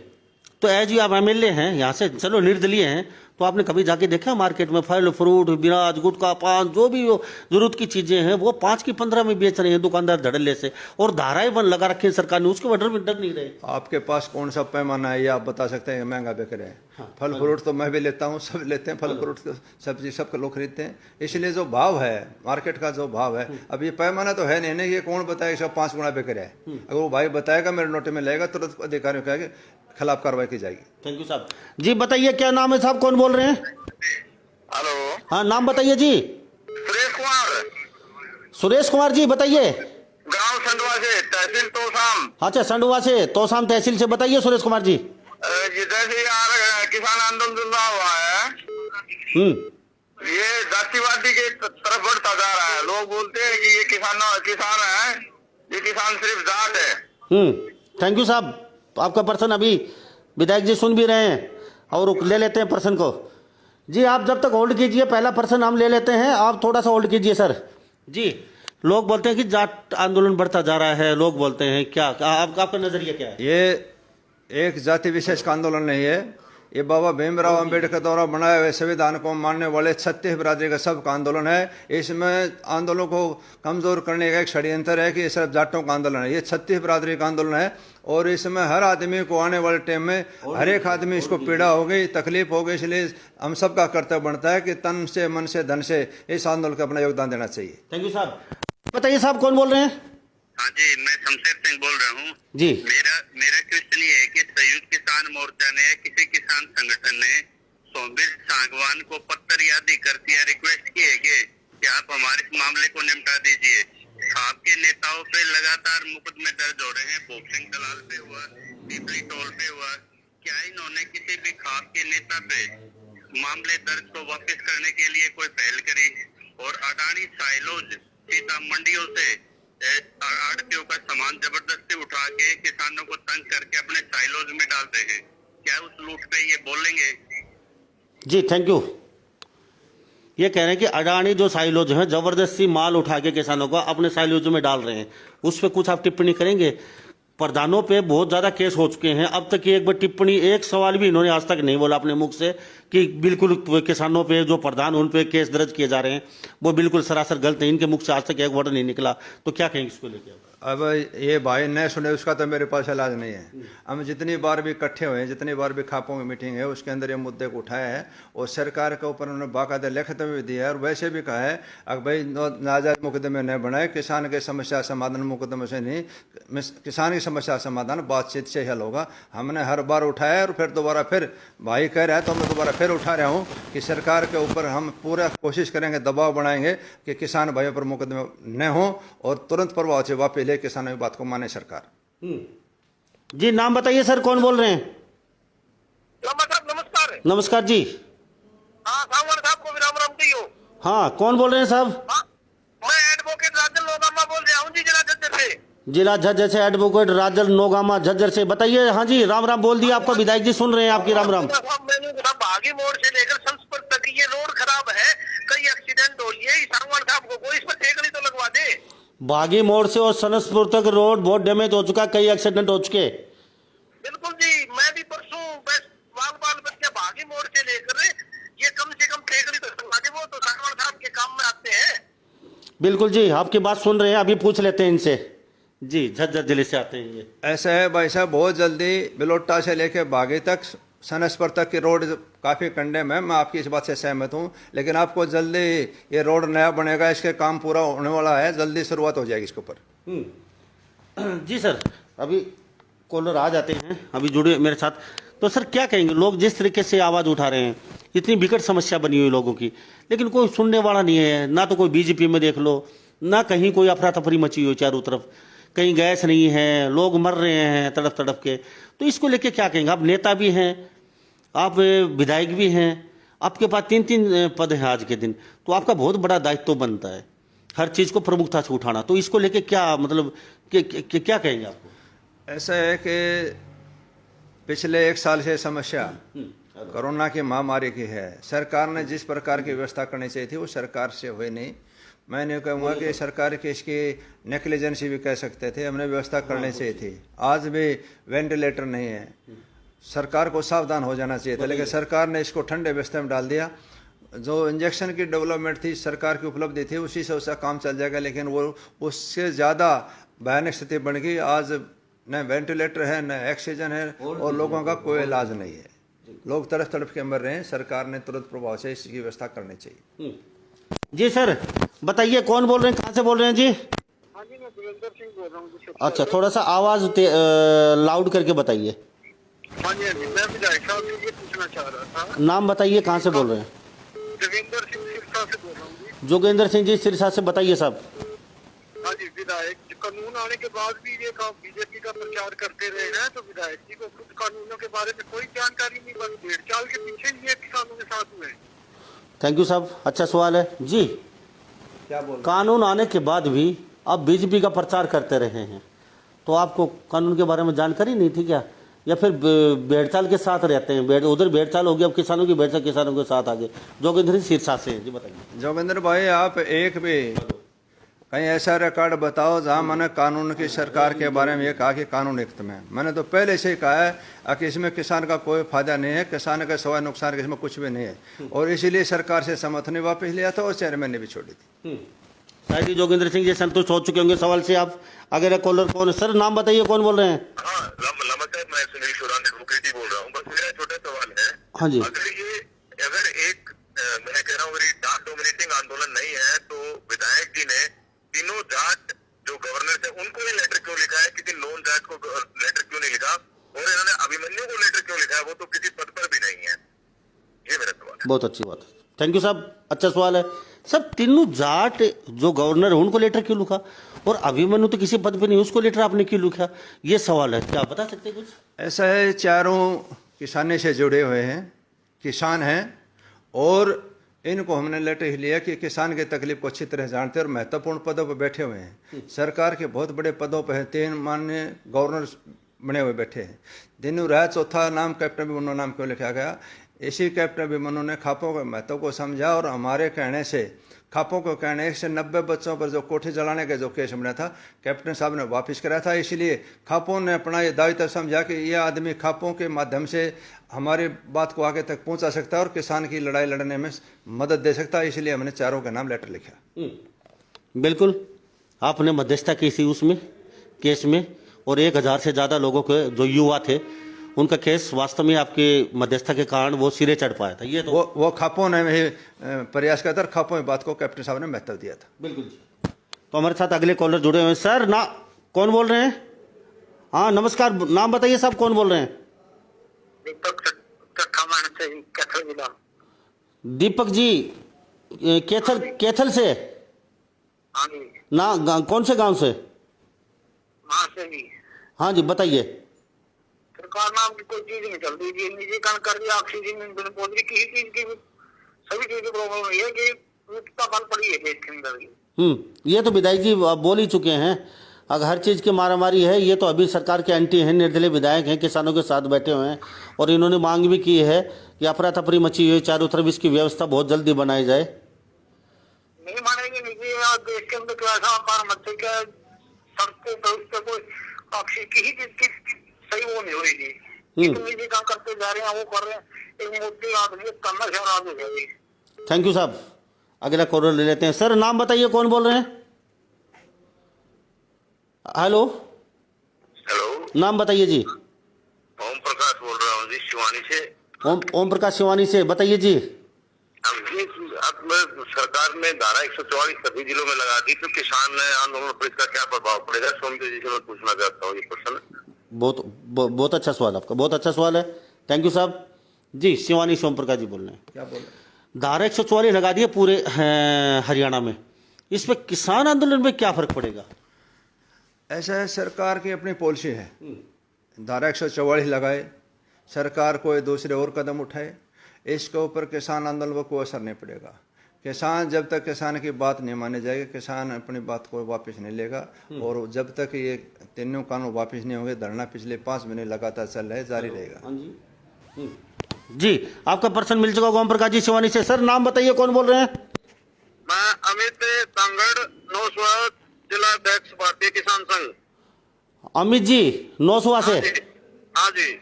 तो एज यू आप एमएलए हैं यहाँ से, चलो निर्दलीय हैं, तो आपने कभी जाके देखा मार्केट में फल फ्रूट, बिराज, गुटखा, पान, जो भी वो जरूरत की चीज़ें हैं, वो 5 की 15 में बेच रहे हैं दुकानदार धड़ल्ले से, और धाराएं बन लगा रखी है सरकार ने, उसके वजह में डर नहीं रहे। आपके पास कौन सा पैमाना है ये आप बता सकते हैं? महंगा बिक रहे हैं। फल फ्रूट तो मैं भी लेता हूँ, सब लेते हैं, फल फ्रूट सब्जी सब लोग खरीदते हैं। इसलिए जो भाव है मार्केट का, जो भाव है, अब ये पैमाना तो है नहीं, ये कौन बताएगा सब 5 गुना बिक रहा है? अगर वो भाई बताएगा, मेरे नोटिस में लगेगा, तुरंत अधिकारियों के खिलाफ कार्रवाई की जाएगी। थैंक यू साहब जी। बताइए क्या नाम है साहब, कौन बोल रहे हैं? हेलो, हाँ नाम बताइए जी। सुरेश कुमार। सुरेश कुमार जी बताइए। गांव संडवा से, तहसील तोसाम। अच्छा, संडवा से, तोसाम तहसील से। बताइए सुरेश कुमार जी। जैसे यार किसान आंदोलन हुआ है, ये जातिवादी के तरफ बढ़ता जा रहा है। लोग बोलते हैं कि ये किसान है, ये किसान सिर्फ जाट है। थैंक यू साहब, आपका पर्सन अभी विधायक जी सुन भी रहे हैं, और ले लेते हैं पर्सन को जी। आप जब तक होल्ड कीजिए, पहला पर्सन हम ले लेते हैं, आप थोड़ा सा होल्ड कीजिए सर जी। लोग बोलते हैं कि जाट आंदोलन बढ़ता जा रहा है, लोग बोलते हैं, क्या आपका नजरिया क्या है? ये एक जाति विशेष का आंदोलन नहीं है, ये बाबा भीमराव अंबेडकर द्वारा बनाए हुए संविधान को मानने वाले 36 बिरादरी का सबका आंदोलन है। इसमें आंदोलन को कमजोर करने का एक षड्यंत्र है कि ये सिर्फ जाटों का आंदोलन है। ये 36 बिरादरी का आंदोलन है और इसमें हर आदमी को आने वाले टाइम में हर एक आदमी इसको पीड़ा हो गई, तकलीफ हो गई। इसलिए हम सबका कर्तव्य बनता है कि तन से, मन से, धन से इस आंदोलन को अपना योगदान देना चाहिए। थैंक यू साहब। बताइए साहब, कौन बोल रहे हैं? हाँ जी, मैं शमशेर सिंह बोल रहा हूँ जी। मेरा क्वेश्चन ये है कि संयुक्त किसान मोर्चा ने, किसी किसान संगठन ने सोमवीर सांगवान को पत्र आदि कर दिया, रिक्वेस्ट की है कि आप हमारे इस मामले को निपटा दीजिए। आपके नेताओं पे लगातार मुकदमे दर्ज हो रहे हैं, बॉक्सिंग दलाल पे हुआ, पिपली टोल पे हुआ। क्या इन्होंने किसी भी खाप के नेता पे मामले दर्ज को वापस करने के लिए कोई पहल करी? और अडानी साइलोज सीता मंडियों से आड़तियों का सामान जबरदस्ती उठा के किसानों को तंग करके अपने साइलोज में डालते हैं, क्या उस लूट पे ये बोलेंगे? जी थैंक यू। ये कह रहे हैं कि अडानी जो साइलोज हैं जबरदस्ती माल उठा के किसानों को अपने साइलोज में डाल रहे हैं, उस पर कुछ आप टिप्पणी करेंगे? प्रधानों पे बहुत ज़्यादा केस हो चुके हैं, अब तक की एक बार टिप्पणी, एक सवाल भी इन्होंने आज तक नहीं बोला अपने मुख से कि बिल्कुल किसानों पे जो प्रधान उन पे केस दर्ज किए जा रहे हैं वो बिल्कुल सरासर गलत है। इनके मुख से आज तक एक वर्ड नहीं निकला, तो क्या कहेंगे इसको लेकर? अब ये भाई न सुने उसका तो मेरे पास इलाज नहीं है। हम जितनी बार भी इकट्ठे हुए हैं, जितनी बार भी खापों की मीटिंग है, उसके अंदर ये मुद्दे को उठाया है और सरकार के ऊपर उन्होंने बाकायदा लिखित में भी दिया है और वैसे भी कहा है कि भाई नाजायज मुकदमे न बनाए, किसान के समस्या समाधान मुकदमे से नहीं, किसान की समस्या समाधान बातचीत से हल होगा। हमने हर बार उठाया और फिर दोबारा फिर भाई कह रहा है तो मैं दोबारा फिर उठा रहा हूँ कि सरकार के ऊपर हम पूरा कोशिश करेंगे, दबाव बनाएंगे कि किसान भाइयों पर मुकदमे न हो और तुरंत प्रभाव से वापस ले किसानों की बात को माने सरकार। जी नाम बताइए सर, कौन बोल रहे हैं? नमस्कार। नमस्कार जी। हाँ, साहब को विराम राम दी हो। हाँ, कौन बोल रहे हैं साहब? मैं एडवोकेट राजन नोगामा बोल रहा हूँ जी, जिला झज्जर से। जिला झज्जर से एडवोकेट राजन नोगामा झज्जर से, बताइए। हाँ जी, राम राम बोल दिया आपका विधायक जी, सुन रहे हैं आपकी। राम राम। मैंने बागी मोड़ से लेकर संस्पर्श तक ये रोड खराब है, कई एक्सीडेंट हो रही है। सांगवान साहब को कोई इस पर टेकड़ी तो लगवा दे। बागी मोड़ से और सनसपुर तक रोड बहुत डैमेज हो चुका, कई एक्सीडेंट हो चुके। बिल्कुल जी, मैं भी परसों बाल बच्चे बागी मोड़ से लेकर ये कम से कम टेकड़ी तो लगवा दे, वो तो सांगवान साहब के काम में आते हैं। बिल्कुल जी, आपकी बात सुन रहे हैं, अभी पूछ लेते हैं इनसे। जी, झज्जर जिले से आते हैं ये। ऐसा है भाई साहब, बहुत जल्दी बिलोटा से लेके बागी तक, सनसपुर तक की रोड काफ़ी कंडेम है, मैं आपकी इस बात से सहमत हूँ। लेकिन आपको जल्दी ये रोड नया बनेगा, इसके काम पूरा होने वाला है, जल्दी शुरुआत हो जाएगी इसके ऊपर। जी सर, अभी कॉलर आ जाते हैं, अभी जुड़े मेरे साथ। तो सर क्या कहेंगे, लोग जिस तरीके से आवाज़ उठा रहे हैं, इतनी विकट समस्या बनी हुई लोगों की, लेकिन कोई सुनने वाला नहीं है। ना तो कोई बीजेपी में देख लो, ना कहीं कोई अफरा तफरी मची हुई चारों तरफ, कहीं गैस नहीं है, लोग मर रहे हैं तड़प तड़प के। तो इसको लेके क्या कहेंगे? आप नेता भी हैं, आप विधायक भी हैं, आपके पास 3-3 पद हैं आज के दिन, तो आपका बहुत बड़ा दायित्व बनता है हर चीज़ को प्रमुखता से उठाना। तो इसको लेके क्या मतलब क्या कहेंगे आपको? ऐसा है कि पिछले 1 साल से समस्या कोरोना की महामारी की है। सरकार ने जिस प्रकार की व्यवस्था करनी चाहिए थी वो सरकार से हुई नहीं। मैं नहीं कहूँगा कि सरकार की इसकी नेग्लिजेंसी भी कह सकते थे, हमने व्यवस्था करनी चाहिए थी। आज भी वेंटिलेटर नहीं है, सरकार को सावधान हो जाना चाहिए था, लेकिन सरकार ने इसको ठंडे व्यवस्था में डाल दिया। जो इंजेक्शन की डेवलपमेंट थी, सरकार की उपलब्धि थी, उसी से उसका काम चल जाएगा, लेकिन वो उससे ज़्यादा भयानक स्थिति बन गई। आज न वेंटिलेटर है, न ऑक्सीजन है और लोगों का कोई इलाज नहीं है। लोग तड़प तड़प के मर रहे हैं। सरकार ने तुरंत प्रभाव से इसकी व्यवस्था करनी चाहिए। जी सर, बताइए कौन बोल रहे हैं, कहाँ से बोल रहे हैं जी? हाँ जी, मैं देवेंद्र सिंह बोल रहा हूँ। अच्छा, थोड़ा सा आवाज़ लाउड करके बताइए। हाँ जी, मैं विधायक साहब से ये पूछना चाह रहा था। नाम बताइए, कहाँ से बोल रहे हैं? देवेंद्र सिंह सिरसा से बोल रहा हूँ जी। जोगेंद्र सिंह जी सिरसा से, बताइए साहब। हाँ जी, विधायक कानून आने के बाद भी ये बीजेपी का प्रचार करते रहे हैं, तो विधायक जी को खुद कानूनों के बारे में कोई जानकारी नहीं, बस भेड़ चाल के पीछे ये किसानों के साथ हुए। थैंक यू साहब, अच्छा सवाल है जी। क्या बोल? कानून आने के बाद भी आप बीजेपी का प्रचार करते रहे हैं, तो आपको कानून के बारे में जानकारी नहीं थी क्या, या फिर भेड़चाल के साथ रहते हैं? उधर भेड़चाल होगी, अब किसानों की भेड़चाल किसानों के साथ आगे। जोगेंद्र सिरसा से जी, बताइए। जोगेंद्र भाई, आप एक भी कहीं ऐसा रिकॉर्ड बताओ जहां मैंने कानून की सरकार के बारे में ये कहा कि कानून एक में। मैंने तो पहले से ही कहा है कि इसमें किसान का कोई फायदा नहीं है, किसान का सवाल नुकसान का इसमें कुछ भी नहीं है, और इसीलिए सरकार से समर्थन वापस लिया था और चेयरमैन ने भी छोड़ी थी। शायद ही जोगिंदर सिंह जी संतुष्ट हो चुके होंगे सवाल से। आप अगला कॉलर कौन है सर? नाम बताइए, कौन बोल रहे हैं? हाँ नमस्कार, मैं सुनील शुरानी मुकेटी बोल रहा हूँ। बस मेरा छोटा सवाल है। हाँ जी। अगर एक मैं कह रहा हूँ अगर नॉन डोमिनेटिंग आंदोलन नहीं है तो विधायक जी ने तीनों जाट जो गवर्नर थे उनको ही लेटर क्यों लिखा है, किसी नॉन जाट को लेटर क्यों नहीं लिखा, और इन्होंने अभिमन्यु को लेटर क्यों लिखा है? वो तो किसी पद पर भी नहीं है। ये मेरा सवाल है। बहुत अच्छी बात है, थैंक यू साहब, अच्छा सवाल है। सब तीनों जाट जो गवर्नर है उनको लेटर क्यों लिखा, और अभिमन्यु तो किसी पद पे नहीं, उसको लेटर आपने क्यों लिखा? ये सवाल है, क्या आप बता सकते हैं कुछ? ऐसा है, चारों किसानी से जुड़े हुए हैं, किसान हैं, और इनको हमने लेटर लिया कि किसान की तकलीफ को अच्छी तरह जानते हैं और महत्वपूर्ण पदों पर बैठे हुए हैं, सरकार के बहुत बड़े पदों पर है, 3 माननीय गवर्नर बने हुए बैठे हैं। दिनू राय चौथा नाम कैप्टन अभिमन्यु नाम क्यों लिखा गया? इसी कैप्टन अभिमन्यु ने खापों के महत्व को समझा, और हमारे कहने से, खापों को कहने से 90 बच्चों पर जो कोठी जलाने का जो केस बना था, कैप्टन साहब ने वापस कराया था। इसलिए खापों ने अपना ये दायित्व समझा कि यह आदमी खापों के माध्यम से हमारी बात को आगे तक पहुंचा सकता है और किसान की लड़ाई लड़ने में मदद दे सकता है। इसलिए हमने चारों का नाम लेटर लिखा। बिल्कुल, आपने मध्यस्थता की थी उसमें केस में, और 1000 से ज़्यादा लोगों के जो युवा थे उनका केस वास्तव में आपके मध्यस्थता के कारण वो सिरे चढ़ पाया था। ये तो वो खापों ने प्रयास किया था, और खापों में बात को कैप्टन साहब ने महत्व दिया था। बिल्कुल जी। तो हमारे साथ अगले कॉलर जुड़े हुए हैं। सर ना, कौन बोल रहे हैं? हाँ नमस्कार, नाम बताइए साहब, कौन बोल रहे हैं? दीपक चट्ठामान से कैथल जिला। दीपक जी, कैथल से? हाँ जी। ना कौन से गांव से? वहाँ से भी। हाँ जी बताइए। सरकार नाम की कोई चीज नहीं चल रही थी, निजीकरण कर दिया, ऑक्सीजन बोल रही, किसी चीज की सभी चीज की प्रॉब्लम हुई है कि मुक्ता बल पड़ी है देश के अंदर की। ये तो विधायक जी बोल ही चुके हैं, अगर हर चीज़ की मारामारी है। ये तो अभी सरकार के एंटी हैं, निर्दलीय विधायक हैं, किसानों के साथ बैठे हुए हैं, और इन्होंने मांग भी की है कि अफरा तफरी मची हुई चारों तरफ, इसकी व्यवस्था बहुत जल्दी बनाई जाए। नहीं मानेंगे नहीं, देश के अंदर तो ऐसा अपार मत है, सड़कों पर कोई ऑक्सीजन की ही चीज की सही वो नहीं हो रही थी। निजीकरण करते जा रहे हैं, वो कर रहे हैं, एक मोदी आदमी करना शहर आदमी है। थैंक यू साहब, अगला कॉलर ले लेते हैं। सर नाम बताइए, कौन बोल रहे हैं? हेलो, नाम बताइए जी। ओम प्रकाश बोल रहा हूँ जी, शिवानी से। ओम प्रकाश शिवानी से, बताइए जी। अब सरकार ने धारा 144 सभी जिलों में लगा दी, तो किसान आंदोलन पर इसका क्या प्रभाव पड़ेगा? सोमदेव जी से मैं पूछना चाहता हूँ ये प्रश्न। बहुत अच्छा सवाल आपका, बहुत अच्छा सवाल है, थैंक यू साहब जी। शिवानी सोम प्रकाश जी बोल रहे हैं। क्या बोल रहे हैं? धारा 144 लगा दिए पूरे हरियाणा में, इस पर किसान आंदोलन में क्या फर्क पड़ेगा? ऐसा है, सरकार की अपनी पॉलिसी है, धारा 144 लगाए, सरकार कोई दूसरे और कदम उठाए, इसके ऊपर किसान आंदोलन को कोई असर नहीं पड़ेगा। किसान, जब तक किसान की बात नहीं मानी जाएगी, किसान अपनी बात को वापस नहीं लेगा, और जब तक ये तीनों कानून वापस नहीं होंगे, धरना पिछले 5 महीने लगातार चल रहा है, जारी रहेगा। जी, आपका पर्सन मिल चुका ओम प्रकाश जी शिवानी से। सर नाम बताइए, कौन बोल रहे हैं? मैं अमित तांगड़, नौसवा जिला अध्यक्ष, भारतीय किसान संघ। अमित जी नौसवा से? हाँ जी,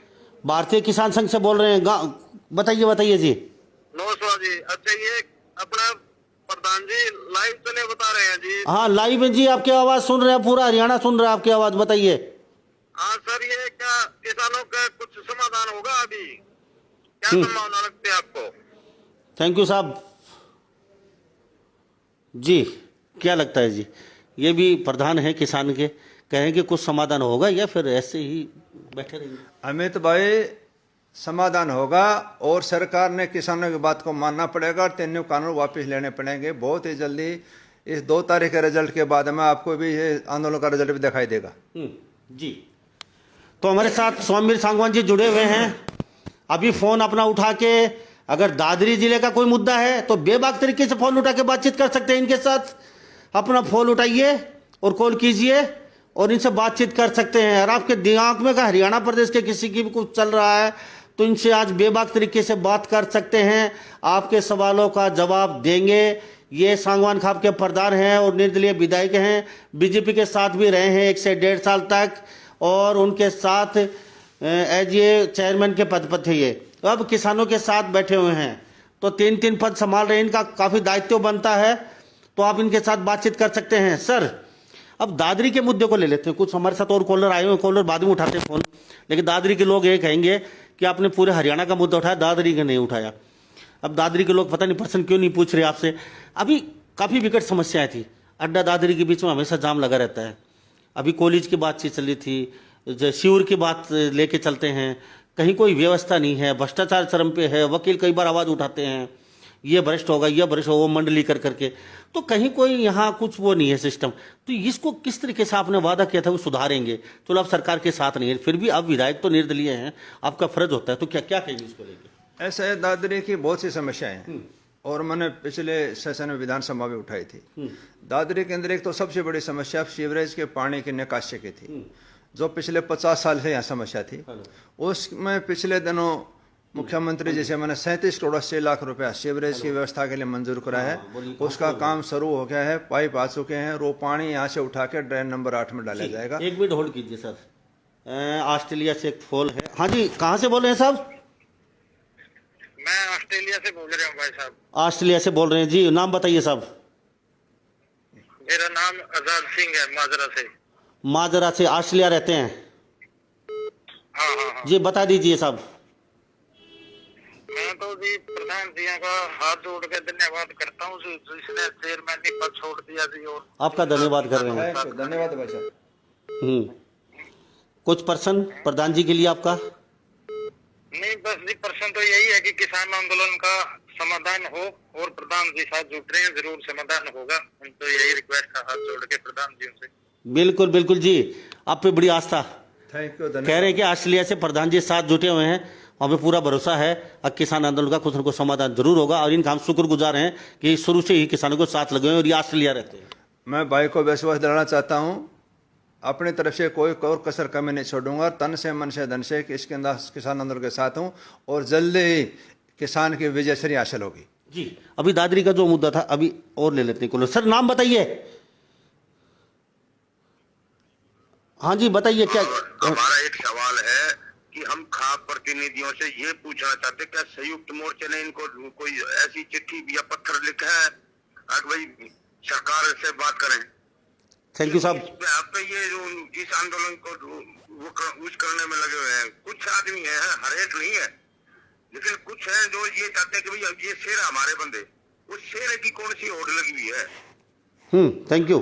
भारतीय किसान संघ से बोल रहे हैं। बताइए जी। नौसवा जी। अच्छा, ये अपना प्रधान जी लाइव चले बता रहे हैं जी। हाँ लाइव में जी, आपकी आवाज सुन रहे हैं, पूरा हरियाणा सुन रहा है आपकी आवाज, बताइए। हाँ सर, ये क्या किसानों का कुछ समाधान होगा अभी? क्या संभावना लगती है आपको? थैंक यू साहब जी। क्या लगता है जी, ये भी प्रधान है किसान के, कहेंगे कुछ समाधान होगा या फिर ऐसे ही बैठे रहेंगे? अमित भाई, समाधान होगा, और सरकार ने किसानों की बात को मानना पड़ेगा, और तीनों कानून वापस लेने पड़ेंगे बहुत ही जल्दी। इस 2 तारीख के रिजल्ट के बाद में आपको भी ये आंदोलन का रिजल्ट भी दिखाई देगा। जी, तो हमारे साथ सोमवीर सांगवान जी जुड़े हुए हैं। अभी फ़ोन अपना उठा के, अगर दादरी जिले का कोई मुद्दा है तो बेबाक तरीके से फ़ोन उठा के बातचीत कर सकते हैं इनके साथ। अपना फ़ोन उठाइए और कॉल कीजिए और इनसे बातचीत कर सकते हैं। और आपके दिमाग में का हरियाणा प्रदेश के किसी की भी कुछ चल रहा है, तो इनसे आज बेबाक तरीके से बात कर सकते हैं, आपके सवालों का जवाब देंगे। ये सांगवान खाप के प्रधान हैं और निर्दलीय विधायक हैं, बीजेपी के साथ भी रहे हैं 1 से 1.5 साल तक, और उनके साथ एज ये चेयरमैन के पद पर थे। ये अब किसानों के साथ बैठे हुए हैं, तो 3 पद संभाल रहे हैं, इनका काफ़ी दायित्व बनता है, तो आप इनके साथ बातचीत कर सकते हैं। सर, अब दादरी के मुद्दे को ले लेते हैं। कुछ हमारे साथ और कॉलर आए हुए, कॉलर बाद में उठाते हैं फ़ोन, लेकिन दादरी के लोग ये कहेंगे कि आपने पूरे हरियाणा का मुद्दा उठाया, दादरी का नहीं उठाया। अब दादरी के लोग पता नहीं पर्सन क्यों नहीं पूछ रहे आपसे। अभी काफ़ी विकट समस्याएं थी, अड्डा दादरी के बीच में हमेशा जाम लगा रहता है। अभी कॉलेज की बातचीत चली थी, शिविर की बात लेके चलते हैं, कहीं कोई व्यवस्था नहीं है, भ्रष्टाचार चरम पे है, वकील कई बार आवाज़ उठाते हैं, ये भ्रष्ट होगा, ये भ्रष्ट होगा, वो मंडली कर करके, तो कहीं कोई यहाँ कुछ वो नहीं है सिस्टम। तो इसको किस तरीके से आपने वादा किया था वो सुधारेंगे? चलो आप सरकार के साथ नहीं है, फिर भी आप विधायक तो निर्दलीय हैं, आपका फर्ज होता है, तो क्या क्या कहेंगे इसको लेकर? ऐसा है, दादरी की बहुत सी समस्याएं हैं और मैंने पिछले सेशन में विधानसभा में उठाई थी। दादरी के अंदर एक तो सबसे बड़ी समस्या सीवरेज के पानी की निकासी की थी, जो पिछले 50 साल से यहाँ समस्या थी। उसमें पिछले दिनों मुख्यमंत्री जी से मैंने 37 करोड़ 80 लाख रुपया सीवरेज की व्यवस्था के लिए मंजूर करा है। उसका काम शुरू हो गया है, पाइप आ चुके हैं, वो पानी यहाँ से उठा के ड्रेन नंबर 8 में डाला जाएगा। 1 मिनट होल्ड कीजिए सर। ऑस्ट्रेलिया से एक फोन है। हाँ जी, कहाँ से बोल रहे हैं साहब? मैं ऑस्ट्रेलिया से बोल रहा हूँ भाई साहब। ऑस्ट्रेलिया से बोल रहे हैं जी, नाम बताइए साहब। मेरा नाम आजाद सिंह है, माजरा से। माजरा से ऑस्ट्रेलिया रहते हैं? हाँ हाँ हाँ। जी बता दीजिए साहब। मैं तो जी प्रधान जी का हाथ जोड़ के धन्यवाद करता हूँ जिसने चेयरमैन ने पद छोड़ दिया जी। और आपका धन्यवाद कर रहे हैं। धन्यवाद भाई साहब। कुछ पर्सन प्रधान जी के लिए आपका? नहीं, बस जी प्रश्न तो यही है कि किसान आंदोलन का समाधान हो और प्रधान जी साथ जुट रहे हैं, जरूर समाधान होगा। तो यही रिक्वेस्ट है हाथ जोड़ के प्रधान जी से। बिल्कुल बिल्कुल जी, आप पे बड़ी आस्था। Thank you. कह रहे हैं कि ऑस्ट्रेलिया से प्रधान जी साथ जुटे हुए हैं, हमें पूरा भरोसा है अब किसान आंदोलन का कुछ न कुछ समाधान जरूर होगा, और इनका हम शुक्रगुजार हैं कि शुरू से ही किसानों को साथ लगे हुए और ये ऑस्ट्रेलिया रहते हैं। मैं भाई को विश्वास दिलाना चाहता हूँ, अपनी तरफ से कोई और कसर कमी नहीं छोड़ूंगा, तन से मन से धन से कि इसके अंदर किसान आंदोलन के साथ हूँ और जल्दी ही किसान की विजय श्री हासिल होगी जी। अभी दादरी का जो मुद्दा था, अभी और ले लेते हैं। सर नाम बताइए। हाँ जी बताइए। क्या हमारा एक सवाल है कि हम खाप प्रतिनिधियों से ये पूछना चाहते, क्या संयुक्त मोर्चे ने इनको कोई ऐसी चिट्ठी या पत्र लिखा है कि भाई सरकार से बात करें? थैंक यू साहब। आप तो ये जो इस आंदोलन को उस करने में लगे हुए हैं, कुछ आदमी है, हर एक नहीं है, लेकिन कुछ है जो ये चाहते हैं कि भाई ये शेर हमारे बंदे, उस शेर की कौन सी होड़ लगी हुई है? Thank you.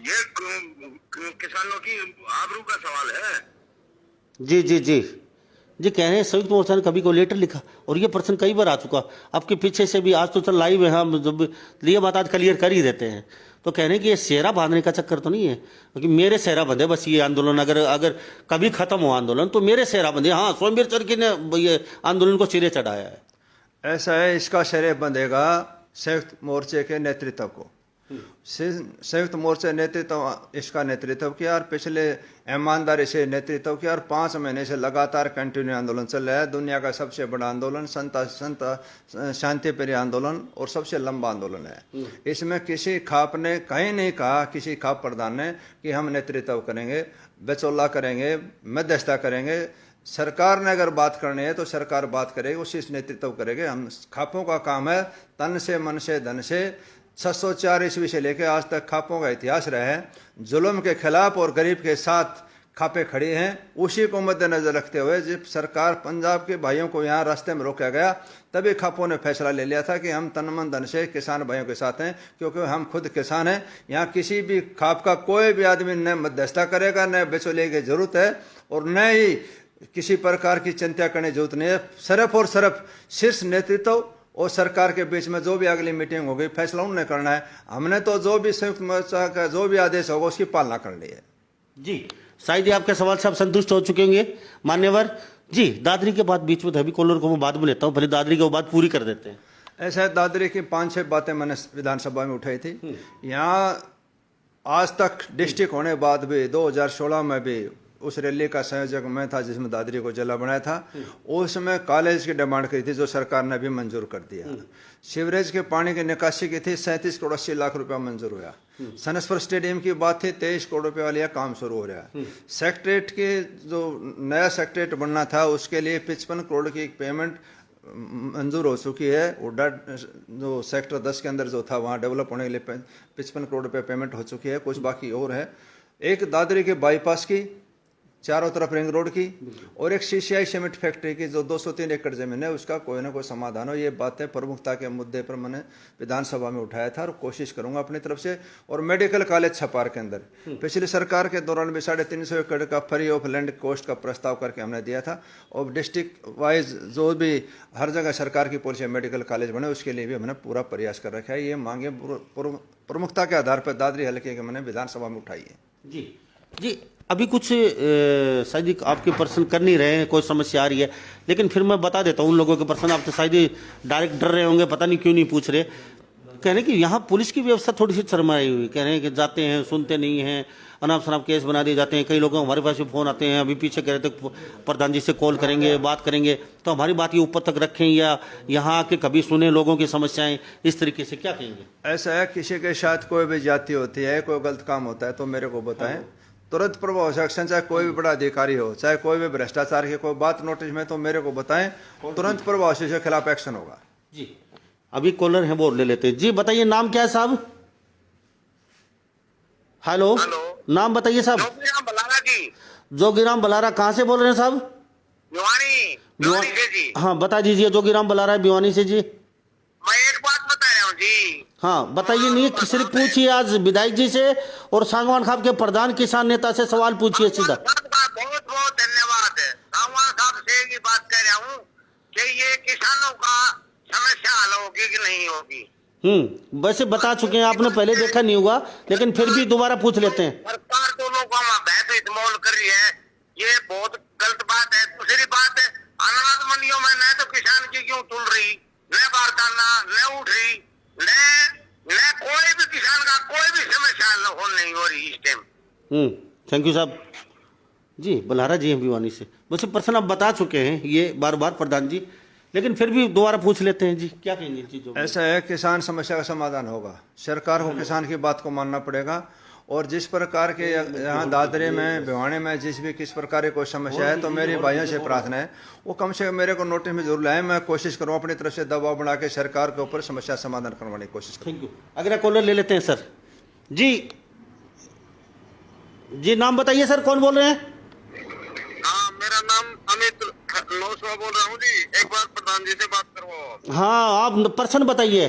ये किसानों की आबरू का सवाल है। जी जी जी जी, कह रहे हैं संयुक्त मोर्चा ने कभी को लेटर लिखा, और ये पर्सन कई बार आ चुका आपके पीछे से भी, आज तो चल लाइव है, हम जब ये बात आज क्लियर कर ही देते हैं। तो कह रहे हैं कि ये सेहरा बांधने का चक्कर तो नहीं है, क्योंकि मेरे सेहरा बंधे बस ये आंदोलन, अगर कभी खत्म हो आंदोलन तो मेरे सेहरा बंधे। हाँ, सोमवीर चरखी ने ये आंदोलन को सिरे चढ़ाया है। ऐसा है, इसका श्रेय बंधेगा संयुक्त मोर्चे के नेतृत्व को। संयुक्त मोर्चा नेतृत्व इसका नेतृत्व किया और पिछले ईमानदारी से नेतृत्व किया, और 5 महीने से लगातार कंटिन्यू आंदोलन चल रहा है। दुनिया का सबसे बड़ा आंदोलन, शांति प्रिय आंदोलन और सबसे लंबा आंदोलन है। इसमें किसी खाप ने कहीं नहीं कहा, किसी खाप प्रधान ने, कि हम नेतृत्व करेंगे, बेचौला करेंगे, मध्यस्थता करेंगे। सरकार ने अगर बात करनी है तो सरकार बात करेगी, उसी से नेतृत्व करेंगे। हम खापों का काम है तन से मन से धन से। 604 ईस्वी से लेकर आज तक खापों का इतिहास रहा है। जुल्म के खिलाफ और गरीब के साथ खापे खड़ी हैं। उसी को मद्देनजर रखते हुए जब सरकार पंजाब के भाइयों को यहाँ रास्ते में रोका गया, तभी खापों ने फैसला ले लिया था कि हम तन मन धन से किसान भाइयों के साथ हैं, क्योंकि हम खुद किसान हैं। यहाँ किसी भी खाप का कोई भी आदमी न मध्यस्थता करेगा, न बिचौलिए की जरूरत है, और न ही किसी प्रकार की चिंता करने की जरूरत नहीं है। सिर्फ और सिर्फ शीर्ष नेतृत्व और सरकार के बीच में जो भी अगली मीटिंग होगी फैसला उन्होंने करना है। हमने तो जो भी संयुक्त मोर्चा का जो भी आदेश होगा उसकी पालना करनी है। जी शायद ही आपके सवाल से आप संतुष्ट हो चुके होंगे मान्यवर जी। दादरी के बाद बीच में अभी कॉलर को मैं बाद में लेता हूँ, पहले दादरी की बात पूरी कर देते हैं। ऐसा है, दादरी की 5-6 बातें मैंने विधानसभा में उठाई थी। यहाँ आज तक डिस्ट्रिक्ट होने बाद भी 2016 में भी उस रैली का संयोजक मैं था जिसमें दादरी को जिला बनाया था। उस समय कॉलेज की डिमांड करी थी जो सरकार ने भी मंजूर कर दिया। सीवरेज के पानी की निकासी की थी 37 करोड़ 80 लाख रुपया मंजूर हुआ। सनसफर स्टेडियम की बात थी 23 करोड़ रुपये वाली काम शुरू हो रहा है। सेक्रेटरीट के जो नया सेक्रेटरीट बनना था उसके लिए 55 करोड़ की पेमेंट मंजूर हो चुकी है। उड्डा जो सेक्टर 10 के अंदर जो था वहाँ डेवलप होने के लिए 55 करोड़ रुपये पेमेंट हो चुकी है, कुछ बाकी और है। एक दादरी के बाईपास की चारों तरफ रिंग रोड की और एक सीसीआई सीमेंट फैक्ट्री की जो 203 एकड़ जमीन है उसका कोई ना कोई समाधान हो। ये बातें प्रमुखता के मुद्दे पर मैंने विधानसभा में उठाया था और कोशिश करूंगा अपनी तरफ से। और मेडिकल कॉलेज छपार के अंदर पिछली सरकार के दौरान भी 350 एकड़ का फ्री ऑफ लैंड कोस्ट का प्रस्ताव करके हमने दिया था। और डिस्ट्रिक्ट वाइज जो भी हर जगह सरकार की पॉलिसी मेडिकल कॉलेज बने उसके लिए भी हमने पूरा प्रयास कर रखा है। ये मांगे प्रमुखता के आधार पर दादरी हल्के के मैंने विधानसभा में उठाई है। जी अभी कुछ शायद आपके पर्सन कर नहीं रहे हैं, कोई समस्या आ रही है, लेकिन फिर मैं बता देता हूँ उन लोगों के पर्सन। आप तो शायद डायरेक्ट डर रहे होंगे, पता नहीं क्यों नहीं पूछ रहे। कह रहे हैं कि यहाँ पुलिस की व्यवस्था थोड़ी सी शर्माई हुई। कह रहे हैं कि जाते हैं, सुनते नहीं हैं, अनाप शनाप केस बना दिए जाते हैं। कई लोगों हमारे पास भी फ़ोन आते हैं, अभी पीछे कह रहे थे प्रधान जी से कॉल करेंगे, बात करेंगे, तो हमारी बात ये ऊपर तक रखें या यहाँ आके कभी सुने लोगों की समस्याएं, इस तरीके से क्या कहेंगे? ऐसा है, किसी के साथ कोई भी जाति होती है, कोई गलत काम होता है तो मेरे को बताएं, तुरंत प्रभाव से एक्शन। चाहे कोई भी बड़ा अधिकारी हो, चाहे कोई भी भ्रष्टाचार की कोई बात नोटिस में, तो मेरे को बताएं, तुरंत प्रभाव से इसके खिलाफ एक्शन होगा। जी अभी कॉलर है वो ले लेते हैं। जी बताइए, नाम क्या है साहब? हेलो, नाम बताइए साहब। जोगीराम बलारा जी। जोगीराम बलारा, कहाँ से बोल रहे हैं साहब? भिवानी से जी। हाँ बता दीजिए, जोगीराम बलारा भिवानी से जी। मैं एक बात बता रहा हूँ जी। हाँ बताइए। नहीं सिर्फ पूछिए आज विधायक जी से और सांगवान खाप के प्रधान किसान नेता से सवाल पूछिए सीधा। बहुत बहुत धन्यवाद है। सांगवान साहब से ही बात कर रहा हूँ कि ये किसानों का समस्या हल होगी कि नहीं होगी। वैसे बता चुके हैं आपने, पहले देखा नहीं हुआ, लेकिन फिर भी दोबारा पूछ लेते हैं। सरकार दोनों को भयभीत मोल कर रही है, ये बहुत गलत बात है। दूसरी बात है, अनाज मंडियों में न तो किसान की क्यों तुल रही, न बारदाना न उठ रही, न कोई भी किसान का कोई भी समस्या हो नहीं हो रही इस टाइम। थैंक यू साहब। जी बल्हारा जी हैं भिवानी से। वैसे पर्सन आप बता चुके हैं ये बार बार प्रधान जी, लेकिन फिर भी दोबारा पूछ लेते हैं जी, क्या कहेंगे चीजों? ऐसा है, किसान समस्या का समाधान होगा, सरकार को किसान की बात को मानना पड़ेगा। और जिस प्रकार के यहाँ दादरे में भिवानी में जिस भी किस प्रकार की कोई समस्या है तो मेरे भाइयों से प्रार्थना है वो कम से कम मेरे को नोटिस में जरूर लाए। मैं कोशिश करूँ अपनी तरफ से दबाव बना के सरकार के ऊपर समस्या समाधान करवाने की कोशिश करूँ। Thank you. अगला कॉलर ले लेते हैं सर। जी जी नाम बताइए सर, कौन बोल रहे हैं? हाँ मेरा नाम अमित नौसवा बोल रहा हूँ जी। एक बार प्रधान जी से बात करवाओ। हाँ आप पर्सन बताइए।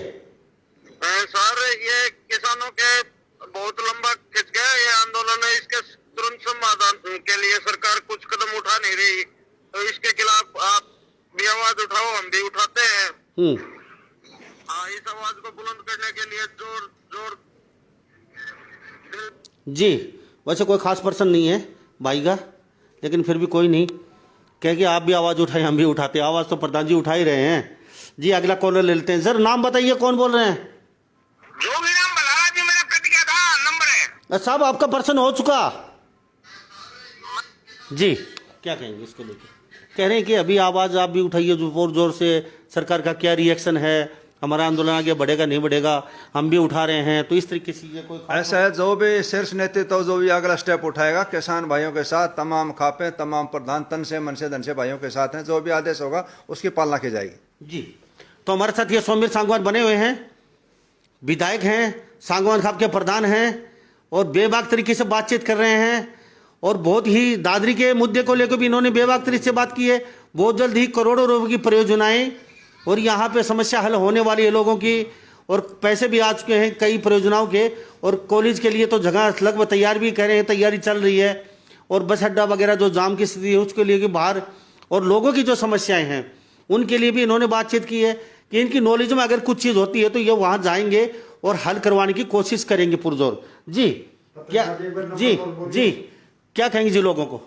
सर ये किसानों के बहुत लंबा खिंच गया ये आंदोलन है, इसके तुरंत समाधान के लिए सरकार कुछ कदम उठा नहीं रही, तो इसके खिलाफ आप भी आवाज उठाओ, हम भी उठाते हैं। हाँ इस आवाज को बुलंद करने के लिए जोर जी वैसे कोई खास पर्सन नहीं है भाई का, लेकिन फिर भी कोई नहीं कह के आप भी आवाज उठाए, हम भी उठाते हैं। आवाज तो प्रधान जी उठा ही रहे हैं। जी अगला कॉलर ले लेते हैं। सर नाम बताइए, कौन बोल रहे हैं? जोगीराम बलारा जी, मेरा कट गया था नंबर है साहब, आपका पर्सन हो चुका जी। क्या कहेंगे इसको लेकर? कह रहे हैं कि अभी आवाज आप भी उठाइए जोर जोर से, सरकार का क्या रिएक्शन है, हमारा आंदोलन आगे बढ़ेगा नहीं बढ़ेगा, हम भी उठा रहे हैं। तो इस तरीके से ये कोई ऐसा है, जो भी शीर्ष नेतृत्व जो भी अगला स्टेप उठाएगा किसान भाइयों के साथ, तमाम खापे तमाम प्रधान तन से मन से धन से भाइयों के साथ हैं, जो भी आदेश होगा उसकी पालना की जाएगी। जी तो हमारे साथ ये सोमवीर सांगवान बने हुए हैं, विधायक हैं, सांगवान खाप के प्रधान हैं और बेबाक तरीके से बातचीत कर रहे हैं। और बहुत ही दादरी के मुद्दे को लेकर भी इन्होंने बेबाक तरीके से बात की है। बहुत जल्द ही करोड़ों रुपए की परियोजनाएं और यहाँ पे समस्या हल होने वाली है लोगों की, और पैसे भी आ चुके हैं कई परियोजनाओं के। और कॉलेज के लिए तो जगह लगभग तैयार भी कह रहे हैं, तैयारी चल रही है। और बस अड्डा वगैरह जो जाम की स्थिति है उसके लिए भी बाहर, और लोगों की जो समस्याएं हैं उनके लिए भी इन्होंने बातचीत की है कि इनकी नॉलेज में अगर कुछ चीज़ होती है तो ये वहाँ जाएंगे और हल करवाने की कोशिश करेंगे पुरजोर। जी क्या जी जी क्या कहेंगे जी लोगों को?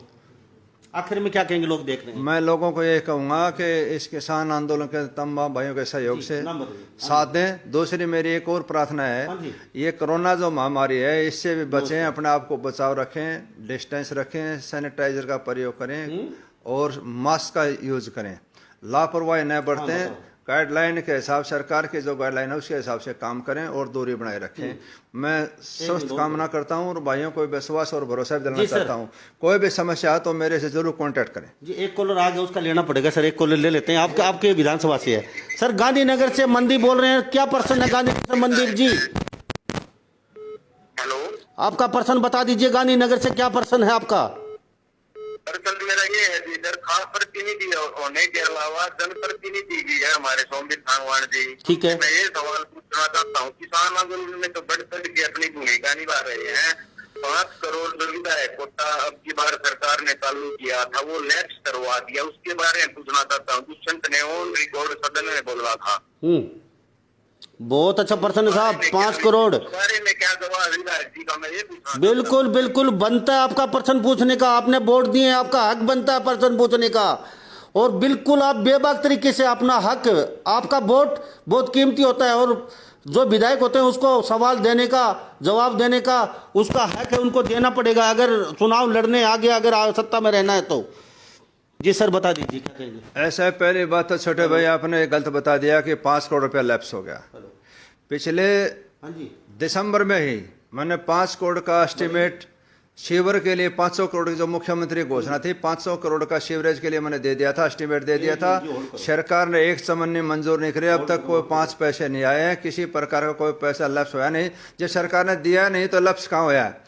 आखिर में क्या कहेंगे, लोग देख रहे हैं? मैं लोगों को ये कहूँगा कि इस किसान आंदोलन के तमाम भाइयों के सहयोग से नाम बताइए। साथ दें। दूसरी मेरी एक और प्रार्थना है, ये कोरोना जो महामारी है इससे भी बचें, अपने आप को बचाव रखें, डिस्टेंस रखें, सैनिटाइजर का प्रयोग करें और मास्क का यूज करें, लापरवाही न बरतें, गाइडलाइन के हिसाब, सरकार की जो गाइडलाइन है उसके हिसाब से काम करें और दूरी बनाए रखें। मैं स्वस्थ कामना करता हूँ और भाइयों को विश्वास और भरोसा भी दिलाना चाहता हूँ। कोई भी समस्या है तो मेरे से जरूर कांटेक्ट करें। जी, एक कॉलर आ गया, उसका लेना पड़ेगा सर। एक कॉलर ले लेते हैं। आपके विधानसभा से है सर, गांधीनगर से मंदिर बोल रहे हैं, क्या पर्सन है गांधीनगर मंदिर जी? हेलो, आपका पर्सन बता दीजिए, गांधीनगर से क्या पर्सन है आपका? दरअसल मेरा ये है जी, इधर खास प्रतिनिधि होने के अलावा जनप्रतिनिधि भी है हमारे सोमवीर सांगवान जी। ठीक है। मैं ये सवाल पूछना चाहता हूँ, किसान आंदोलन में तो बढ़ चढ़ के अपनी भूमिका निभा रहे हैं। 5 करोड़ जो विधायक कोटा अब की बार सरकार ने चालू किया था, वो लैप्स करवा दिया, उसके बारे में पूछना चाहता हूँ। दुष्यंत ने ऑन रिकॉर्ड सदन में बोला था। बहुत अच्छा पर्सन है साहब, 5 करोड़ बारे में क्या जवाब विधायक जी का, मैं ये पूछना। बिल्कुल बिल्कुल बनता है आपका पर्सन पूछने का, आपने वोट दिए, आपका हक बनता है पर्सन पूछने का। और बिल्कुल आप बेबाक तरीके से अपना हक, आपका वोट बहुत कीमती होता है और जो विधायक होते हैं उसको सवाल देने का, जवाब देने का उसका हक है, उनको देना पड़ेगा अगर चुनाव लड़ने आगे अगर सत्ता में रहना है तो। जी सर, बता दीजिए क्या कहेंगे। ऐसा है, पहली बात तो छोटे भाई आपने गलत बता दिया कि 5 करोड़ रुपया लैप्स हो गया। पिछले दिसंबर में ही मैंने 5 करोड़ का एस्टिमेट सीवर के लिए 500 करोड़ की जो मुख्यमंत्री घोषणा थी, 500 करोड़ का सीवरेज के लिए मैंने दे दिया था, एस्टिमेट दे दिया था। सरकार ने एक चमन मंजूर नहीं करे, अब तक कोई 5 पैसे नहीं आए हैं, किसी प्रकार का कोई पैसा लप्स हुआ नहीं। जब सरकार ने दिया नहीं तो लप्स कहाँ हुआ है?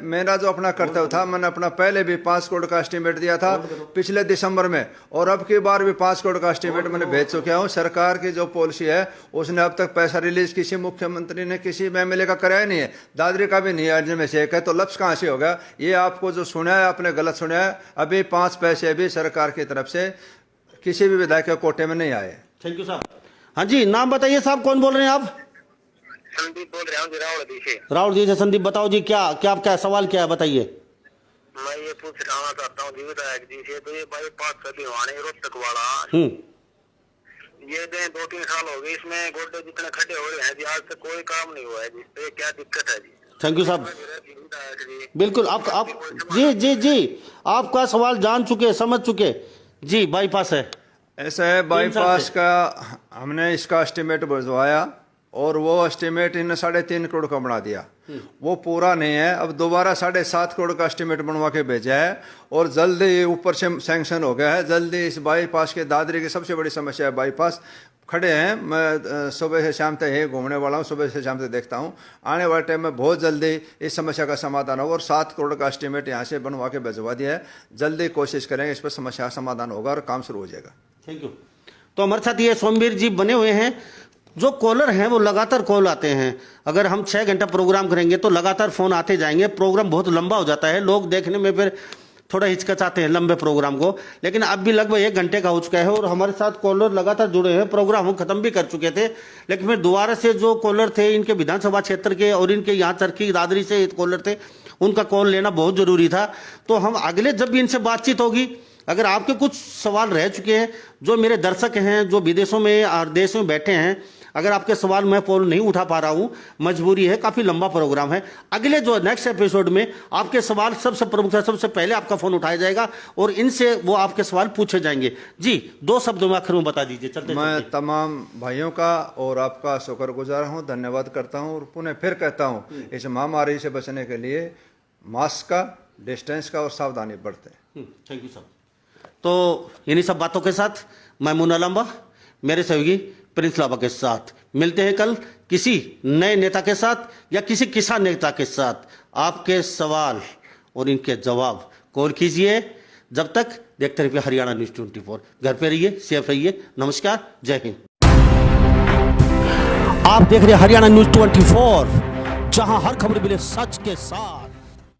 मेरा जो अपना कर्तव्य था, मैंने अपना पहले भी 5 करोड़ का एस्टिमेट दिया था पिछले दिसंबर में, और अब की बार भी 5 करोड़ का एस्टिमेट मैंने भेज चुका हूँ। सरकार की जो पॉलिसी है उसने अब तक पैसा रिलीज किसी मुख्यमंत्री ने, किसी एमएलए का कराया नहीं है, दादरी का भी नहीं है, जिनमें से एक है, तो लप्स कहाँ से होगा? ये आपको जो सुना है आपने गलत सुना है। अभी 5 पैसे भी सरकार की तरफ से किसी भी विधायक के कोटे में नहीं आए। थैंक यू साहब। हाँ जी, नाम बताइए साहब, कौन बोल रहे हैं आप? संदीप बोल रहा हूँ जी, रावल से। राहुल जी से। संदीप बताओ जी, क्या आपका सवाल क्या है, बताइए। मैं ये पूछना चाहता हूँ जी विधायक जी से, तो ये बाईपास सभी रोहतक वाला, ये 2-3 साल हो गए, इसमें गोड्डे जितने खड़े हो रहे हैं जी, आज तक कोई काम नहीं हुआ है जी, तो ये क्या दिक्कत है जी? थैंक यू साहब। बिल्कुल आप जी आपका सवाल जान चुके, समझ चुके जी। बाईपास है, ऐसा है, बाईपास का हमने इसका एस्टिमेट भिजवाया और वो एस्टिमेट इन्हें 3.5 करोड़ का बना दिया, वो पूरा नहीं है। अब दोबारा 7.5 करोड़ का एस्टिमेट बनवा के भेजा है और जल्दी ऊपर से सैंक्शन हो गया है। जल्दी इस बाईपास के, दादरी की सबसे बड़ी समस्या है बाईपास, खड़े हैं। मैं सुबह से शाम तक यही घूमने वाला हूँ, सुबह से शाम तक देखता हूँ। आने वाले टाइम में बहुत जल्दी इस समस्या का समाधान होगा और 7 करोड़ का एस्टिमेट यहाँ से बनवा के भिजवा दिया है। जल्दी कोशिश करेंगे, इस पर समस्या का समाधान होगा और काम शुरू हो जाएगा। Thank you. तो हमारे साथ ये सोमवीर जी बने हुए हैं। जो कॉलर हैं वो लगातार कॉल आते हैं। अगर हम 6 घंटा प्रोग्राम करेंगे तो लगातार फ़ोन आते जाएंगे, प्रोग्राम बहुत लंबा हो जाता है, लोग देखने में फिर थोड़ा हिचकिचाते हैं लंबे प्रोग्राम को। लेकिन अब भी लगभग 1 घंटे का हो चुका है और हमारे साथ कॉलर लगातार जुड़े हैं। प्रोग्राम हम खत्म भी कर चुके थे, लेकिन फिर दोबारा से जो कॉलर थे इनके विधानसभा क्षेत्र के और इनके यहाँ चरखी दादरी से कॉलर थे, उनका कॉल लेना बहुत ज़रूरी था। तो हम अगले जब भी इनसे बातचीत होगी, अगर आपके कुछ सवाल रह चुके हैं, जो मेरे दर्शक हैं जो विदेशों में और देश में बैठे हैं, अगर आपके सवाल मैं कॉल नहीं उठा पा रहा हूं, मजबूरी है, काफ़ी लंबा प्रोग्राम है, अगले जो नेक्स्ट एपिसोड में आपके सवाल सबसे प्रमुख है, सबसे पहले आपका फ़ोन उठाया जाएगा और इनसे वो आपके सवाल पूछे जाएंगे। जी 2 शब्दों में आखिर में बता दीजिए। चलते मैं तमाम भाइयों का और आपका शुक्रगुजार हूँ, धन्यवाद करता हूँ और पुनः फिर कहता हूँ, इस महामारी से बचने के लिए मास्क का, डिस्टेंस का और सावधानी बरतें। थैंक यू साहब। तो इन्हीं सब बातों के साथ मैं मुन्ना लंबा, मेरे सहयोगी प्रिंस लांबा के साथ मिलते हैं कल किसी नए नेता के साथ या किसी किसान नेता के साथ। आपके सवाल और इनके जवाब कॉल कीजिए। जब तक देखते रहिए हरियाणा न्यूज़ 24। घर पे रहिए, सेफ रहिए। नमस्कार, जय हिंद। आप देख रहे हैं हरियाणा न्यूज़ 24, जहां हर खबर मिले सच के साथ।